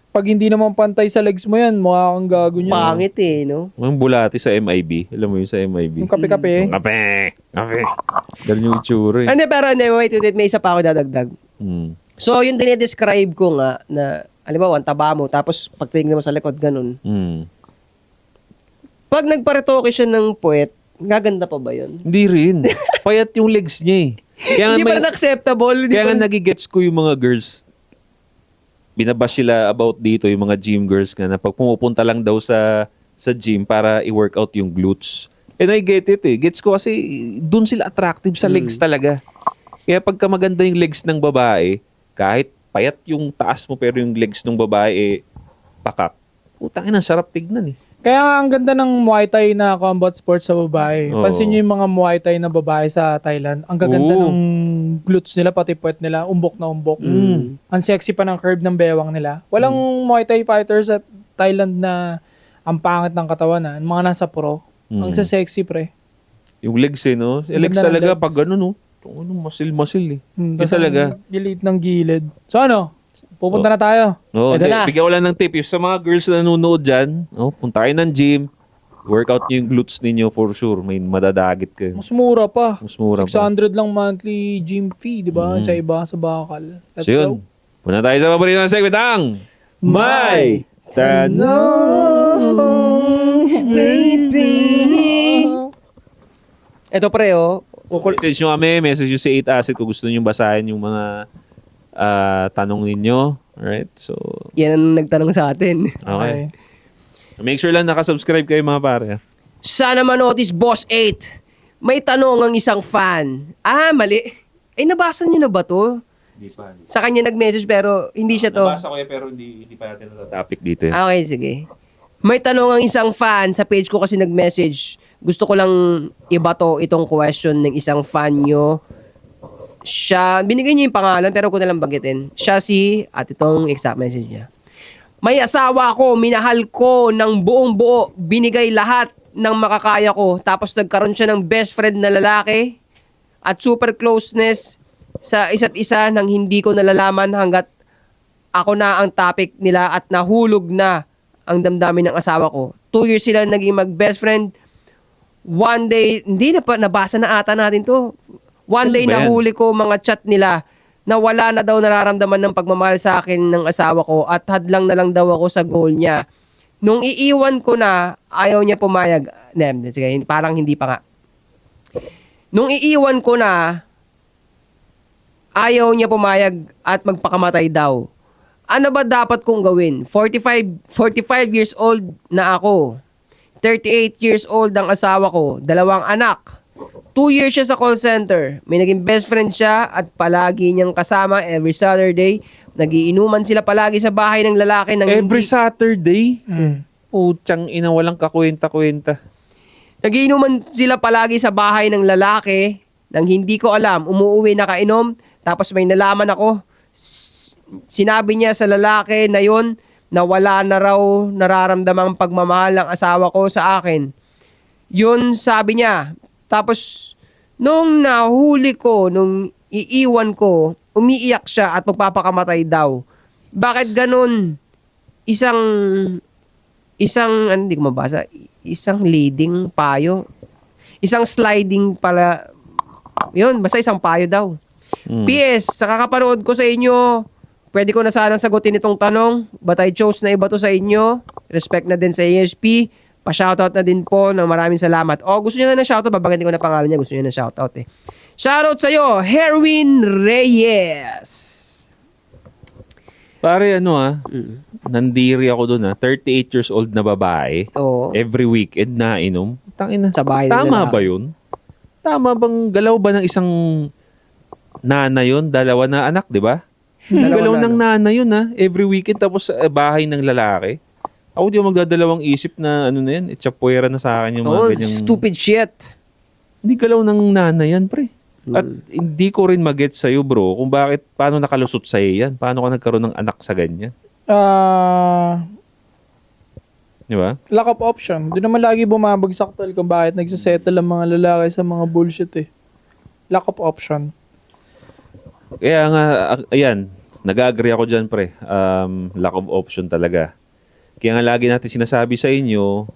pag hindi naman pantay sa legs mo yan, mukha kang gago niya. Pangit eh, no? Yung bulati sa MIB. Alam mo yun sa MIB? Yung kape-kape. Yung kape. Ganun yung itsura eh. Hindi, pero wait, may isa pa ako dadagdag. Hmm. So, yung dinidescribe ko nga na, halimbawa, ang taba mo, tapos pag tingin mo sa likod, ganun. Hmm. Pag nagparetoke siya ng puwet, gaganda pa ba yun? Hindi rin. Payat yung legs niya eh. Kaya Hindi pa rin acceptable. Kaya nga nagigets ko yung mga girls, binabash sila about dito, yung mga gym girls nga, na pag pumupunta lang daw sa gym para i-workout yung glutes. And I get it eh. Gets ko kasi dun sila attractive sa legs talaga. Kaya pagka maganda yung legs ng babae, kahit payat yung taas mo pero yung legs ng babae pakak. Putang ina, sarap tignan eh. Kaya nga ang ganda ng Muay Thai na combat sports sa babae. Oo. Pansin niyo yung mga Muay Thai na babae sa Thailand. Ang gaganda Oo. ng glutes nila, pati puwet nila. Umbok na umbok. Ang sexy pa ng curve ng bewang nila. Walang Muay Thai fighters sa Thailand na ang pangit ng katawan na. Mga nasa pro. Ang sexy, pre. Yung legs eh, no? Yung Ang legs ganda ng talaga legs. pag ano, no? Ano, muscle eh. Yun Kasi talaga. Gilid ng gilid. So ano? Pupunta na tayo. Oh, Ito na. bigyan ko lang ng tip. Yung sa mga girls na nanonood dyan, punta kayo ng gym, workout nyo yung glutes ninyo for sure. May madadagit kayo. Mas mura pa. Mas mura pa. 600 lang monthly gym fee, di ba? Sa iba, sa bakal. Let's So yun. go. Punta tayo sa paborito ng segment ang May Ito pre, Message nyo kami, message nyo si 8 Asset kung gusto nyo basahin yung mga tanong ninyo. Alright? So, yan ang nagtanong sa atin. okay. So, make sure lang nakasubscribe kayo mga pare. Sana manotis Boss 8. May tanong ang isang fan. Mali. Nabasa niyo na ba to? Hindi pa. Sa kanya nag-message pero hindi siya to. Nabasa ko pero hindi pa natin natatopic dito. Okay, sige. May tanong ang isang fan sa page ko kasi nag-message. Gusto ko lang ibato itong question ng isang fan nyo. Siya, binigay niyo yung pangalan pero ko na lang banggitin. Siya at itong exact message niya. May asawa ko, minahal ko ng buong buo, binigay lahat ng makakaya ko. Tapos nagkaroon siya ng best friend na lalaki at super closeness sa isa't isa nang hindi ko nalalaman hanggat ako na ang topic nila at nahulog na ang damdamin ng asawa ko. 2 years sila naging mag-best friend. One day, hindi na pa, nabasa na ata natin to. One day, Ano ba yan? nahuli ko mga chat nila na wala na daw nararamdaman ng pagmamahal sa akin ng asawa ko at hadlang na lang daw ako sa goal niya. Nung iiwan ko na, ayaw niya pumayag. Sige, parang hindi pa nga. Nung iiwan ko na, ayaw niya pumayag at magpakamatay daw. Ano ba dapat kong gawin? 45 years old na ako. 38 years old ang asawa ko. 2 anak. 2 years siya sa call center. May naging best friend siya at palagi niyang kasama every Saturday. Nagiinuman sila palagi sa bahay ng lalaki ng Every Saturday? Mm. Putsang ina, walang kakwenta-kwenta. Nagiinuman sila palagi sa bahay ng lalaki nang hindi ko alam. Umuuwi nakainom, tapos may nalaman ako. Sinabi niya sa lalaki na yon na wala na raw nararamdamang pagmamahal ng asawa ko sa akin. Yun sabi niya. Tapos, nung nahuli ko, nung iiwan ko, umiiyak siya at magpapakamatay daw. Bakit ganun? Hindi ko mabasa. Isang leading payo. Isang sliding pala. Yun, basta isang payo daw. PS, sa kakapanood ko sa inyo, pwede ko na sanang sagutin itong tanong, but I chose na iba to sa inyo. Respect na din sa ESP. Pa-shoutout na din po ng maraming salamat. Gusto niyo na ng shoutout? Babanggitin ko na pangalan niya. Gusto niyo na shoutout eh. Shoutout sa'yo, Herwin Reyes. Pare, nandiri ako doon 38 years old na babae. Oo. Every weekend na inom. Tangina. Sa bahay Tama nila. ba yun? Tama bang galaw ba ng isang nana yun? Dalawa na anak, di ba? Galaw ng nana yun Every weekend tapos sa bahay ng lalaki. Ako di ako magdadalawang isip na ano na yan. Itchapuera na sa akin yung mga ganyang... Stupid shit. Hindi galaw ng nana yan, pre. At hindi ko rin mag-get sa'yo, bro, kung paano nakalusot sa'yo yan. Paano ka nagkaroon ng anak sa ganyan. Di ba? Lack of option. Di naman lagi bumabagsak tol kung bakit nagsisettle ang mga lalaki sa mga bullshit eh. Lack of option. Kaya nga, ayan, nag-agree ako dyan, pre. Lack of option talaga. Kaya nga lagi natin sinasabi sa inyo,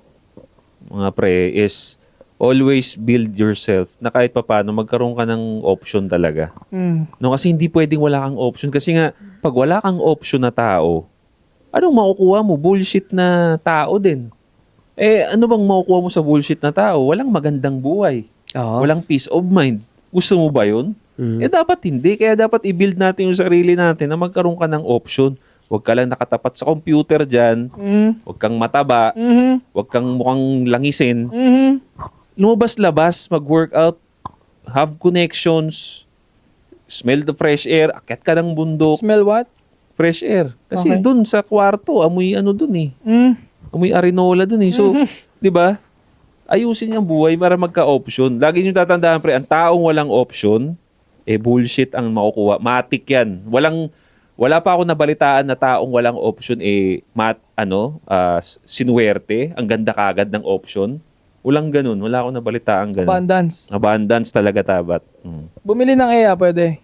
mga pre, is always build yourself na kahit papaano magkaroon ka ng option talaga. No, kasi hindi pwedeng wala kang option. Kasi nga, pag wala kang option na tao, anong makukuha mo? Bullshit na tao din. Ano bang makukuha mo sa bullshit na tao? Walang magandang buhay. Oo. Walang peace of mind. Gusto mo ba yun? Dapat hindi. Kaya dapat i-build natin yung sarili natin na magkaroon ka ng option. Huwag ka lang nakatapat sa computer dyan. Huwag kang mataba. Huwag kang mukhang langisin. Lumabas-labas, mag-workout, have connections, smell the fresh air, akyat ka ng bundok. Smell what? Fresh air. Kasi Okay. dun sa kwarto, amoy dun eh. Amoy arenola dun eh. So, di ba? Ayusin yung buhay para magka-option. Lagi nyo tatandaan, pre, ang taong walang option, bullshit ang makukuha. Matik yan. Wala pa ako nabalitaan na taong walang option, sinuwerte, ang ganda kagad ng option. Walang ganun. Wala akong nabalitaan ganun. Abundance. Abundance talaga tabat. Bumili ng EA, pwede.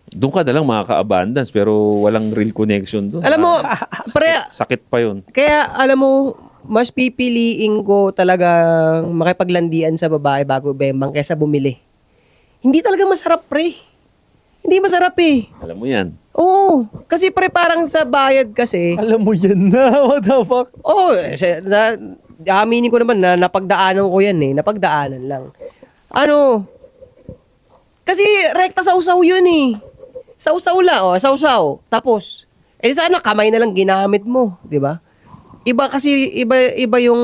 Doon ka na lang makaka-abundance pero walang real connection doon. Alam mo, Sakit pa yun. kaya alam mo, mas pipiliin ko talaga makipaglandian sa babae bago bembang kaysa bumili. Hindi talaga masarap, pre. Hindi masarap eh. Alam mo yan. Oo. Kasi pre, parang sa bayad kasi. Alam mo yan na. What the fuck? Aminin ko naman na napagdaanan ko yan eh. Napagdaanan lang. Kasi rekta sa usaw yun eh. Sa usaw lang, sausaw. Tapos, sana kamay na lang ginamit mo, di ba? Iba yung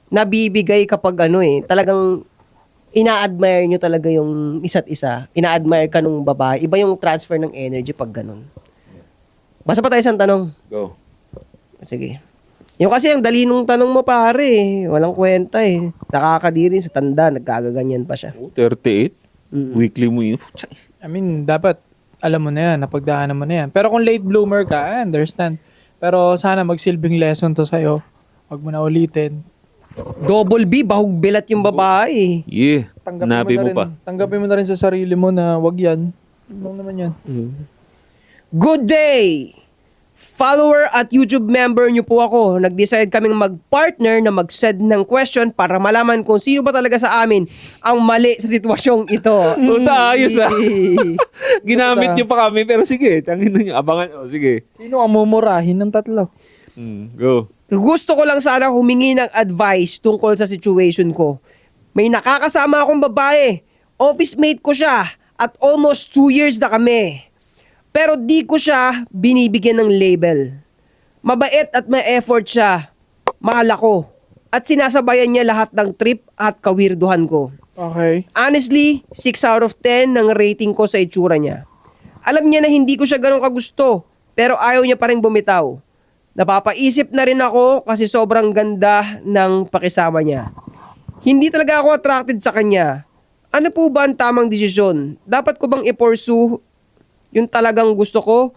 nabibigay kapag talagang ina-admire nyo talaga yung isa't isa. Ina-admire ka nung babae. Iba yung transfer ng energy pag ganun. Basta pa tayo isang tanong. Go. Sige. Yung kasi ang dali nung tanong mo pare, walang kwenta eh. Nakakadiri sa tanda, nagkagaganyan pa siya. 38? Weekly mo yun. I mean, dapat alam mo na yan, napagdaanan mo na yan. Pero kung late bloomer ka, I understand. Pero sana magsilbing lesson to sa'yo. Huwag mo na ulitin. Double B, bahog belat yung babae. Yeah. Nabi mo pa. Tanggapin mo na rin sa sarili mo na wag yan. Yun lang naman yan. Good day! Follower at YouTube member niyo po ako. Nag-decide kaming mag-partner na mag-send ng question para malaman kung sino ba talaga sa amin ang mali sa sitwasyong ito. Puta, ayos Ginamit niyo pa kami pero sige, tangin niyo abangan. Sige. Sino ang mumurahin ng tatlo? Go. Gusto ko lang sana humingi ng advice tungkol sa situation ko. May nakakasama akong babae. Office mate ko siya at almost 2 years na kami. Pero di ko siya binibigyan ng label. Mabait at may effort siya. Mahal ako. at sinasabayan niya lahat ng trip at kawirduhan ko. Okay. Honestly, 6 out of 10 ng rating ko sa itsura niya. Alam niya na hindi ko siya ganun kagusto, pero ayaw niya pa rin bumitaw. Napapaisip na rin ako kasi sobrang ganda ng pakisama niya. Hindi talaga ako attracted sa kanya. Ano po ba ang tamang desisyon? Dapat ko bang i-pursue yung talagang gusto ko?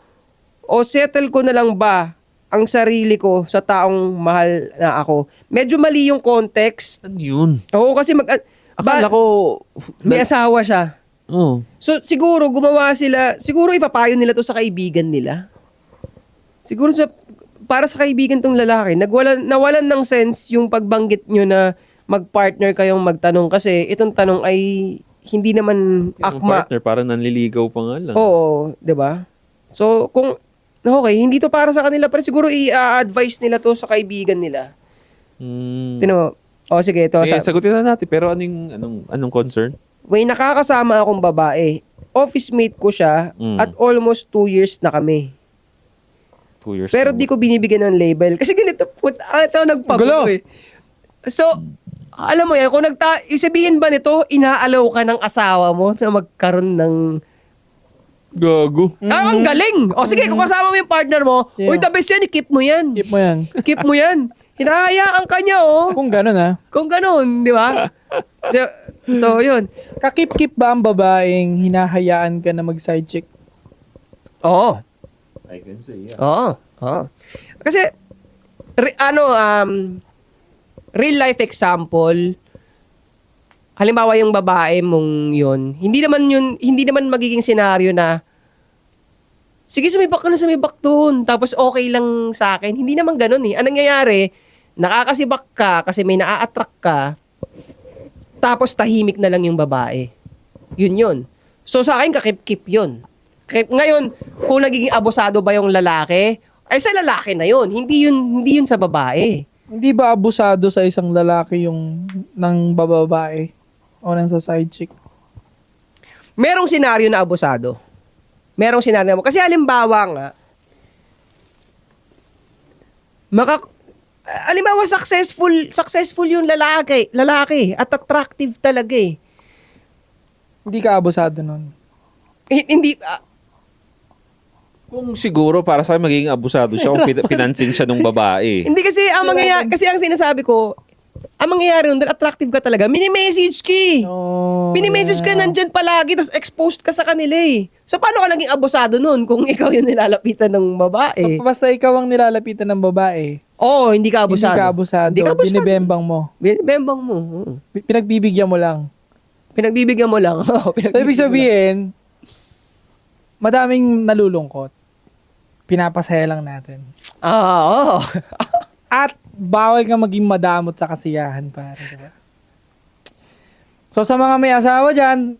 O settle ko na lang ba ang sarili ko sa taong mahal na ako? Medyo mali yung context. Ano yun? Oo, kasi Akala ko... may asawa siya. Oh. So, siguro gumawa sila, siguro ipapayo nila to sa kaibigan nila. Siguro para sa kaibigan tong lalaki, nawalan ng sense yung pagbanggit nyo na mag-partner kayong magtanong kasi itong tanong ay hindi naman Yung akma. partner, parang nanliligaw pa nga lang. Oo, 'di ba? So, kung okay, hindi to para sa kanila, pero siguro i-advise nila to sa kaibigan nila. Tino, sige, ito. Sige, sagutin na natin. Pero anong concern? May nakakasama akong babae. Office mate ko siya at almost 2 years na kami. 2 years. Pero di ko binibigyan ng label. Kasi ganito, ito nagpagulo Gulo. eh. So, alam mo yan, kung sabihin ba nito, inaalaw ka ng asawa mo na magkaroon ng... Gago. Ang galing! O sige, kung kasama mo yung partner mo, Yeah. uy, the best yan, keep mo yan. Keep mo yan. Keep mo yan. Hinahayaan ka niya, oh. Kung ganun Kung ganun, di ba? So, yun. Kakip-kip ba ang babaeng hinahayaan ka na mag-side chick? Oo. I can say, yeah. Oo. Kasi, real life example, halimbawa yung babae mong yun, hindi naman magiging senaryo na, sige, sumibak ka na sumibak dun, tapos okay lang sa akin. Hindi naman ganun eh. Anong nangyayari, nakakasibak ka kasi may naa-attract ka, tapos tahimik na lang yung babae. Yun. So sa akin, kakip-kip yun. Ngayon, kung nagiging abusado ba yung lalaki, ay sa lalaki na yun. Hindi yun sa babae. Hindi ba abusado sa isang lalaki yung ng bababae o nang sa side chick? Merong senaryo na abusado. Merong senaryo na. Kasi halimbawa nga, halimbawa successful yung lalaki at attractive talaga eh. Hindi ka abusado nun. Hindi, Kung siguro para sa akin magiging abusado siya kung pinansin siya nung babae. hindi kasi kasi ang sinasabi ko, ang mangyayari nun, dahil attractive ka talaga, mini-message ka eh. Oh, Mini-message ka nandyan palagi, tapos exposed ka sa kanila eh. So, paano ka naging abusado nun kung ikaw yung nilalapitan ng So, babae? basta ikaw ang nilalapitan ng babae, Oo, hindi ka abusado. hindi ka abusado. Hindi ka abusado. Binibembang mo. Binibembang mo. Oo. Pinagbibigyan mo lang. Pinagbibigyan mo lang. Oo, So, pinagbibigyan ibig mo lang. sabihin, madaming nalulungkot. Pinapasaya lang natin. Oo. At bawal ka maging madamot sa kasiyahan, pare. Diba? So, sa mga may asawa dyan,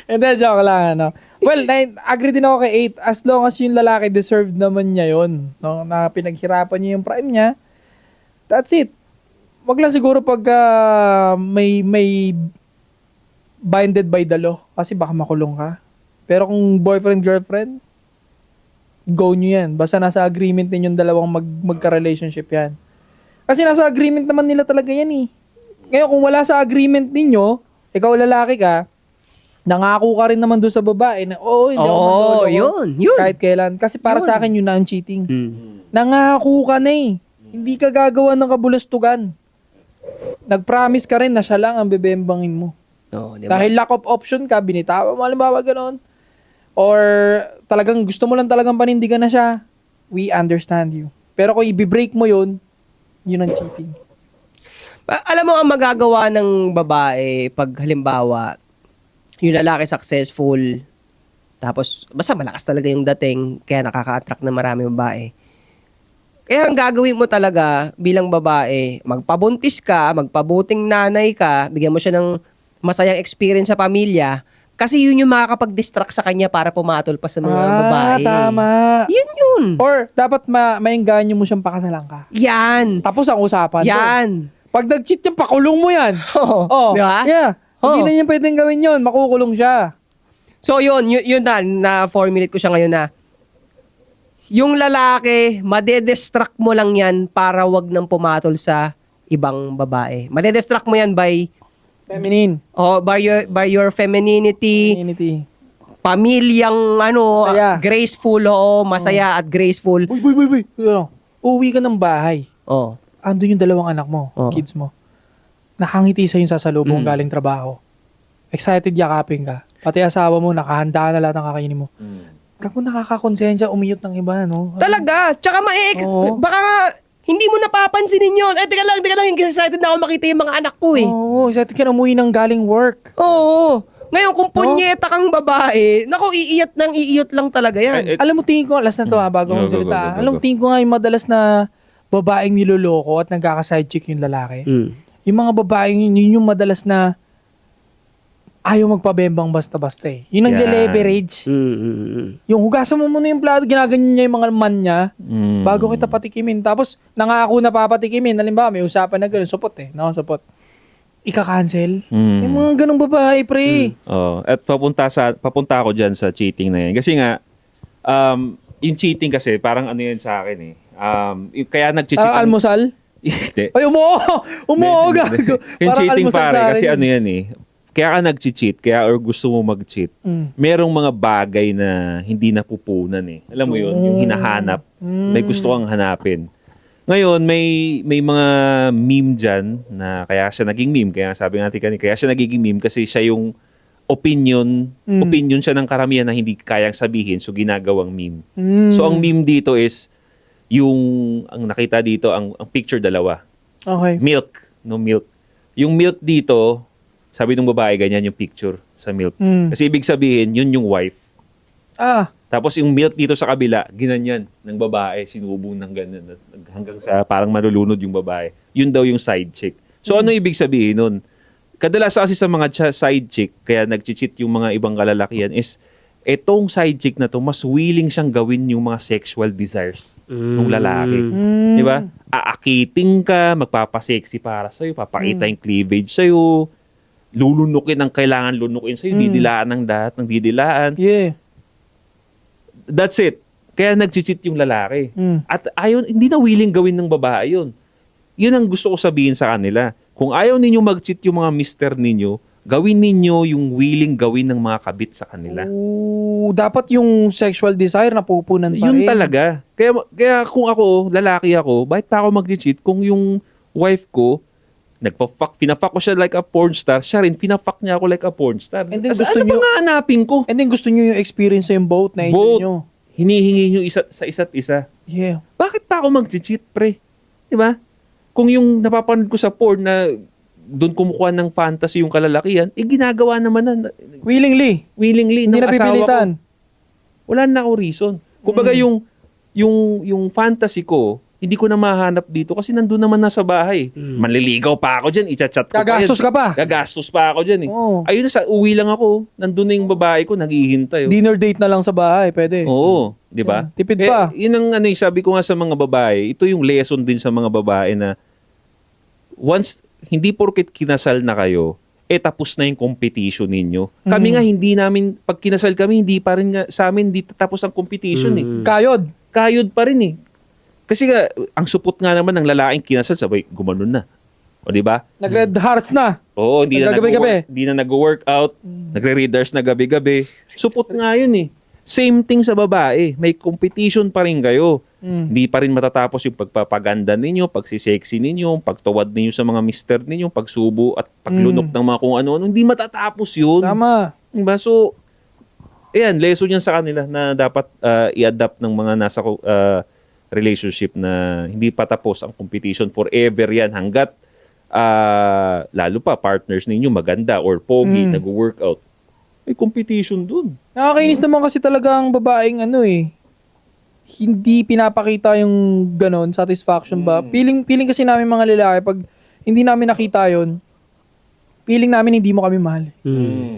hindi, joke lang, ano. Well, agree din ako kay 8. As long as yung lalaki deserved naman niya yun, no? Na pinaghirapan niya yung prime niya, that's it. Wag lang siguro pag may binded by the law, kasi baka makulong ka. Pero kung boyfriend-girlfriend, go nyo yan. Basta nasa agreement ninyong dalawang magka-relationship yan. Kasi nasa agreement naman nila talaga yan eh. Ngayon, kung wala sa agreement ninyo, ikaw lalaki ka, nangako ka rin naman doon sa babae na, hindi ako manloloko yun. kahit kailan. Kasi para Yun. sa akin, yun na ang cheating. Mm. Nangako ka na eh. Hindi ka gagawa ng kabulastugan. Nag-promise ka rin na siya lang ang bebembangin mo. Oo, diba? Dahil lack of option ka, binitawan mo, halimbawa gano'n. Or talagang gusto mo lang talagang panindigan na siya, we understand you. Pero kung i-break mo yun ang cheating. Alam mo ang magagawa ng babae pag halimbawa yung lalaki successful tapos basta malakas talaga yung dating kaya nakaka-attract na marami babae. Kaya ang gagawin mo talaga bilang babae, magpabuntis ka, magpabuting nanay ka, bigyan mo siya ng masayang experience sa pamilya kasi yun yung makakapag-distract sa kanya para pumatol pa sa mga babae. Tama. Yun. Or dapat maengganyo mo siyang pakasalan ka. Yan. Tapos ang usapan. Yan. Pag nag-cheat yan, pakulong mo yan. Oo. Di ba? Yeah. Hindi Oo. na niya pwedeng gawin yun. Makukulong siya. So yun na, na-formulate ko siya ngayon na yung lalaki, madedestruct mo lang yan para wag nang pumatol sa ibang babae. Madedestruct mo yan by Feminine. by your femininity, Femininity. pamilyang Masaya. graceful, masaya at graceful. Uy. Uwi ka ng bahay. Oh. Andun yung dalawang anak mo, Oo. kids mo. Nakangiti sa yung sasalubong Mm. galing trabaho. Excited yakapin ka. Pati asawa mo, nakahanda na lahat ng kakainin mo. Kako nakakakonsensya, umiyot ng iba, no? Talaga. Tsaka Oo. baka nga, hindi mo napapansinin yun. Teka lang, excited na ako makita yung mga anak ko eh. Oo, excited ka na umuwi ng galing work. Oo. Ngayon, kung punyeta kang babae, naku, iiyot lang talaga yan. Alam mo, tingin ko, last na to bago Go, akong go, salita. go, go, Alam mo, go. tingin ko nga yung madalas na babaeng niloloko at nagkaka-side chick yung lalaki. Mm. Yung mga babaeng yun yung madalas na ayaw magpabembang basta-basta eh. Yun ang Yan. leverage. Yung hugasan mo muna yung plato, ginaganyan niya yung mga man niya bago kita patikimin. Tapos, nangako na papatikimin. Halimbawa, may usapan na gano'n, supot eh. No, supot. Ika-cancel. Yung mga ganong babae, pre. Oh, at papunta ako diyan sa cheating na 'yan. Kasi nga yung cheating kasi parang ano 'yan sa akin eh. Kaya nagche-cheat. Almusal? Hindi. Ay, umuo! Umuo, Hindi, gago. hindi. Yung Parang cheating almusal pare sa akin. kasi ano 'yan eh. Kaya ka nagche-cheat, kaya or gusto mo mag-cheat. Merong mga bagay na hindi napupunan eh. Alam mo 'yun, yung hinahanap. May gusto kang hanapin. Ngayon, may mga meme dyan na kaya siya naging meme. Kaya sabi natin kanina, kaya siya nagiging meme kasi siya yung opinion siya ng karamihan na hindi kayang sabihin, so ginagawang meme. So, ang meme dito is ang nakita dito, ang picture dalawa. Okay. Milk, no milk. Yung milk dito, sabi ng babae, ganyan yung picture sa milk. Kasi ibig sabihin, yun yung wife. Tapos yung milk dito sa kabila, ginanyan ng babae, sinubong ng ganyan hanggang sa parang malulunod yung babae. Yun daw yung side chick. So ano ibig sabihin nun? Kadalasan kasi sa mga side chick, kaya nag-cheat yung mga ibang kalalakihan is, etong side chick na to, mas willing siyang gawin yung mga sexual desires ng lalaki. Di ba? Aakiting ka, magpapasexy para sa'yo, papakita yung cleavage sa'yo, lulunukin ang kailangan lunukin sa'yo, didilaan ng lahat ng didilaan. Yeah. That's it. Kaya nag-cheat yung lalaki. At hindi na willing gawin ng babae yun. Yun ang gusto ko sabihin sa kanila. Kung ayaw ninyo mag-cheat yung mga mister ninyo, gawin ninyo yung willing gawin ng mga kabit sa kanila. Dapat yung sexual desire na pupunan pa Yun rin. talaga. Kaya kung ako, lalaki ako, bakit pa ako mag-cheat kung yung wife ko, pinafuck ko siya like a porn star, siya rin, pinafuck niya ako like a porn star. And then As, gusto ano nyo- ba nga hanapin ko? And then gusto nyo yung experience yung both na enjoy Both. nyo. Hinihingi nyo sa isa't isa. Yeah. Bakit pa ako mag-cheat, pre? Diba? Kung yung napapanood ko sa porn na doon kumukuha ng fantasy yung kalalakihan, ginagawa naman na Willingly. willingly Hindi ng na asawa ko. pipilitan. Wala na ako reason. Kumbaga yung fantasy ko, hindi ko na mahanap dito kasi nandun naman na sa bahay. Manliligaw pa ako dyan, i-chat ko Gagastos ka pa. Gagastos pa ako dyan eh. Oo. Ayun na, uwi lang ako. Nandun na yung babae ko, naghihintay. Oh. Dinner date na lang sa bahay, pwede. Oo, di ba? Tipid pa. Yun ang sabi ko nga sa mga babae, ito yung lesson din sa mga babae na once, hindi porket kinasal na kayo, tapos na yung competition ninyo. Kami nga, hindi namin, pag kinasal kami, hindi pa rin nga, sa amin, hindi tapos ang competition eh. Kayod. Kayod pa rin eh. Kasi nga, ang supot nga naman ng lalaking kinasal, sabay, gumanon na. O di ba? Nag-red hearts na. Oo, hindi na Naggabi-gabi. hindi na nag-workout, nagre-readers na gabi-gabi. Supot nga yun eh. Same thing sa babae. May competition pa rin kayo. Hindi pa rin matatapos yung pagpapaganda ninyo, pagsisexy ninyo, pagtuwad ninyo sa mga mister ninyo, pagsubo at paglunok ng mga kung ano-ano. Hindi matatapos yun. Tama. Diba? So, ayan, lesson yan sa kanila na dapat i-adapt ng mga nasa relationship na hindi pa tapos ang competition forever yan hanggat lalo pa partners ninyo maganda or pogi, nag-workout. May competition dun. Nakakainis naman kasi talaga ang babaeng hindi pinapakita yung ganon, satisfaction ba? Feeling kasi namin mga lalaki, pag hindi namin nakita yon, feeling namin hindi mo kami mahal.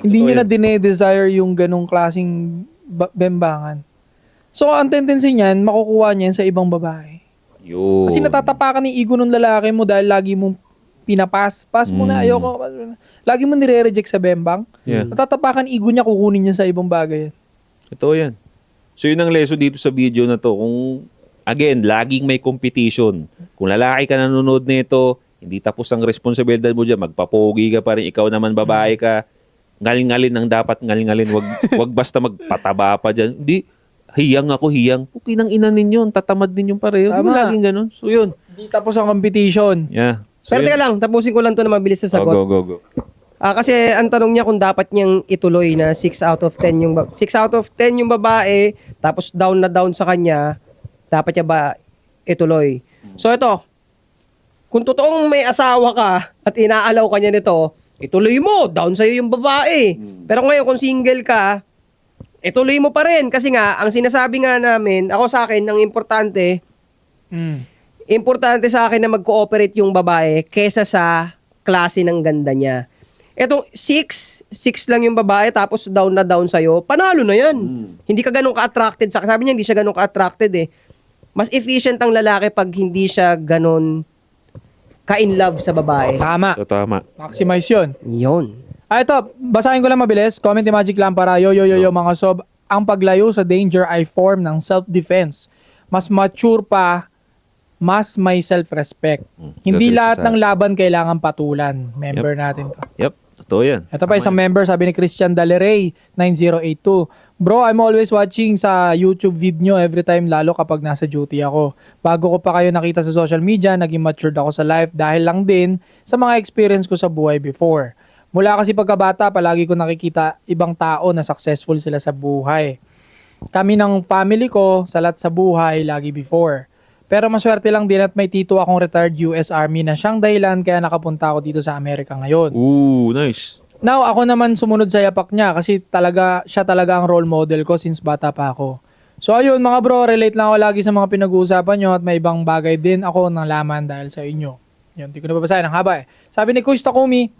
Hindi nyo na dine-desire yung ganong klaseng bembangan. So, ang tendency niyan, makukuha niyan sa ibang babae. Yun. Kasi natatapakan ni ego ng lalaki mo dahil lagi mong pinapas. Pass mo na, ayoko. Pass mo na. Lagi mo nire-reject sa bembang. Yeah. Natatapakan ego niya, kukunin niya sa ibang bagay. Ito yan. So yun ang lesson dito sa video na to. Kung, again, laging may competition. Kung lalaki ka nanonood nito, hindi tapos ang responsibilidad mo dyan, magpapogi ka pa rin, ikaw naman babae ka, ngalingalin ang dapat ngalingalin, wag basta magpataba pa dyan. Hindi, hiyang ako, hiyang. Okay nang ina ninyo, tatamad ninyo pareho. Di Tama. ba laging ganun? So yun. Hindi tapos ang competition. Yeah. So, Pero yun. teka lang, tapusin ko lang to na mabilis sa sagot. Go. Kasi ang tanong niya kung dapat niyang ituloy na 6 out of 10 yung 6 out of 10 yung babae, tapos down na down sa kanya, dapat niya ba ituloy? So ito, kung totoong may asawa ka at inaalaw ka niya nito, ituloy mo, down sa'yo yung babae. Pero ngayon kung single ka, ituloy mo pa rin. Kasi nga, ang sinasabi nga namin, ako sa akin, ang importante, importante sa akin na mag-cooperate yung babae kesa sa klase ng ganda niya. Etong 6 lang yung babae tapos down na down sa'yo, panalo na yan. Hindi ka ganun ka-attracted. Sabi niya, hindi siya ganun ka-attracted eh. Mas efficient ang lalaki pag hindi siya ganun ka-in love sa babae. Tama. So, tama. Maximize yun. Yun. Ito, basahin ko lang mabilis. Comment ni Magic Lampara. Yo, mga sob. Ang paglayo sa danger ay form ng self-defense. Mas mature pa, mas may self-respect. Hindi Gagawin lahat sa- ng laban kailangan patulan. Member natin to. Yep. Totoo yan. Ito pa isang member, sabi ni Christian Daleray, 9082. Bro, I'm always watching sa YouTube video every time, lalo kapag nasa duty ako. Bago ko pa kayo nakita sa social media, naging matured ako sa life dahil lang din sa mga experience ko sa buhay before. Mula kasi pagkabata, palagi ko nakikita ibang tao na successful sila sa buhay. Kami ng family ko, salat sa buhay, lagi before. Pero maswerte lang din at may tito akong retired US Army na siyang dahilan kaya nakapunta ako dito sa Amerika ngayon. Ooh, nice. Now, ako naman sumunod sa yapak niya kasi siya talaga ang role model ko since bata pa ako. So ayun mga bro, relate lang ako lagi sa mga pinag-uusapan nyo at may ibang bagay din ako nalaman dahil sa inyo. Yun, di ko nababasahin, ang haba eh. Sabi ni Coach Takumi,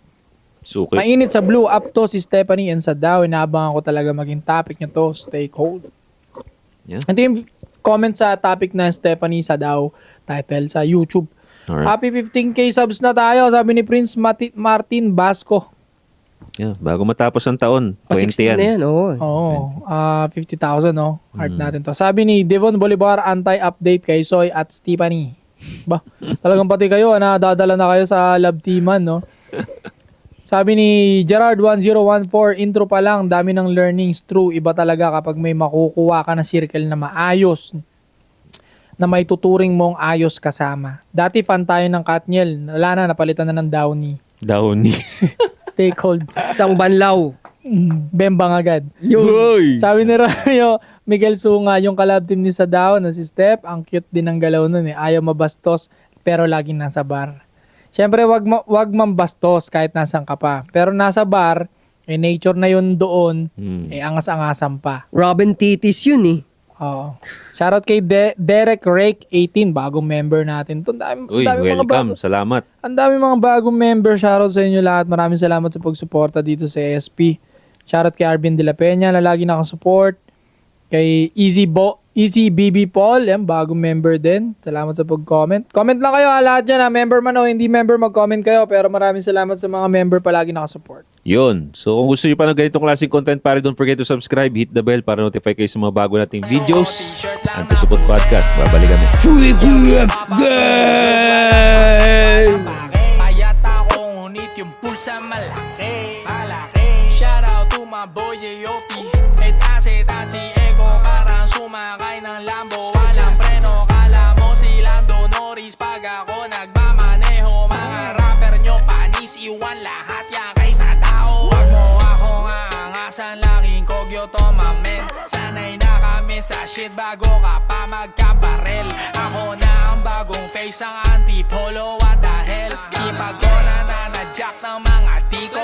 Suki. mainit sa blue up to si Stephanie and sa Dow. Inaabangan ko talaga maging topic nyo to, stay cold. Yeah. Ito yung comment sa topic na Stephanie sa Dow title sa YouTube. Alright. Happy 15k subs na tayo, sabi ni Prince Martin Basco. Yeah, bago matapos ang taon, Pa 20 16 yan. na yan, oo. Oo, 50,000 no. Heart natin to. Sabi ni Devon Bolivar, anti-update kay Soy at Stephanie. Ba, talagang pati kayo, nadadala na kayo sa love teaman, no? Sabi ni Gerard1014, intro pa lang, dami ng learnings. True, iba talaga kapag may makukuha ka na circle na maayos, na may tuturing mong ayos kasama. Dati fan tayo ng Katniel, wala na, napalitan na ng Downy. Downy. Stay cold. Isang banlaw. Bembang agad. Uy! Sabi ni Rayo, Miguel Sunga, yung collab team ni Sadao na si Steph, ang cute din ng galaw nun eh. Ayaw mabastos, pero laging nasa bar. Siyempre, wag mambastos kahit nasan ka pa. Pero nasa bar, nature na yun doon, angas-angasan pa. Robin Titis yun eh. Oo. Shoutout kay Derek Rake 18, bagong member natin. Uy, welcome. Salamat. Ang dami mga bagong member. Shoutout sa inyo lahat. Maraming salamat sa pagsuporta dito sa SP. Shoutout kay Arvin De La Peña na lagi nakasupport. Kay Easy BB Paul, yan, bagong member din. Salamat sa pag-comment. Comment lang kayo lahat dyan ha. Member man o hindi member, mag-comment kayo. Pero maraming salamat sa mga member palagi nakasupport. Yun. So kung gusto nyo pa ng ganitong klaseng content, pare, don't forget to subscribe, hit the bell para notify kayo sa mga bago nating videos. And to support podcast. Babalik kami. Payat ako, ngunit yung pulsa malaki. Shout out to my boy J.O.P. At si Eko, parang sumakay ng Lambo. Walang preno, kala mo si Lando Norris. Pag ako nagmamaneho, mga rapper nyo panis, iwan lahat yan kaysa tao. Wag mo akong aangasan, laking kogyo to mamen. Sanay na kami sa shit bago ka pa magkabarel. Ako na ang bagong face, ang antipolo, what the hell. Sipag ko na nanadyak ng mga tiko,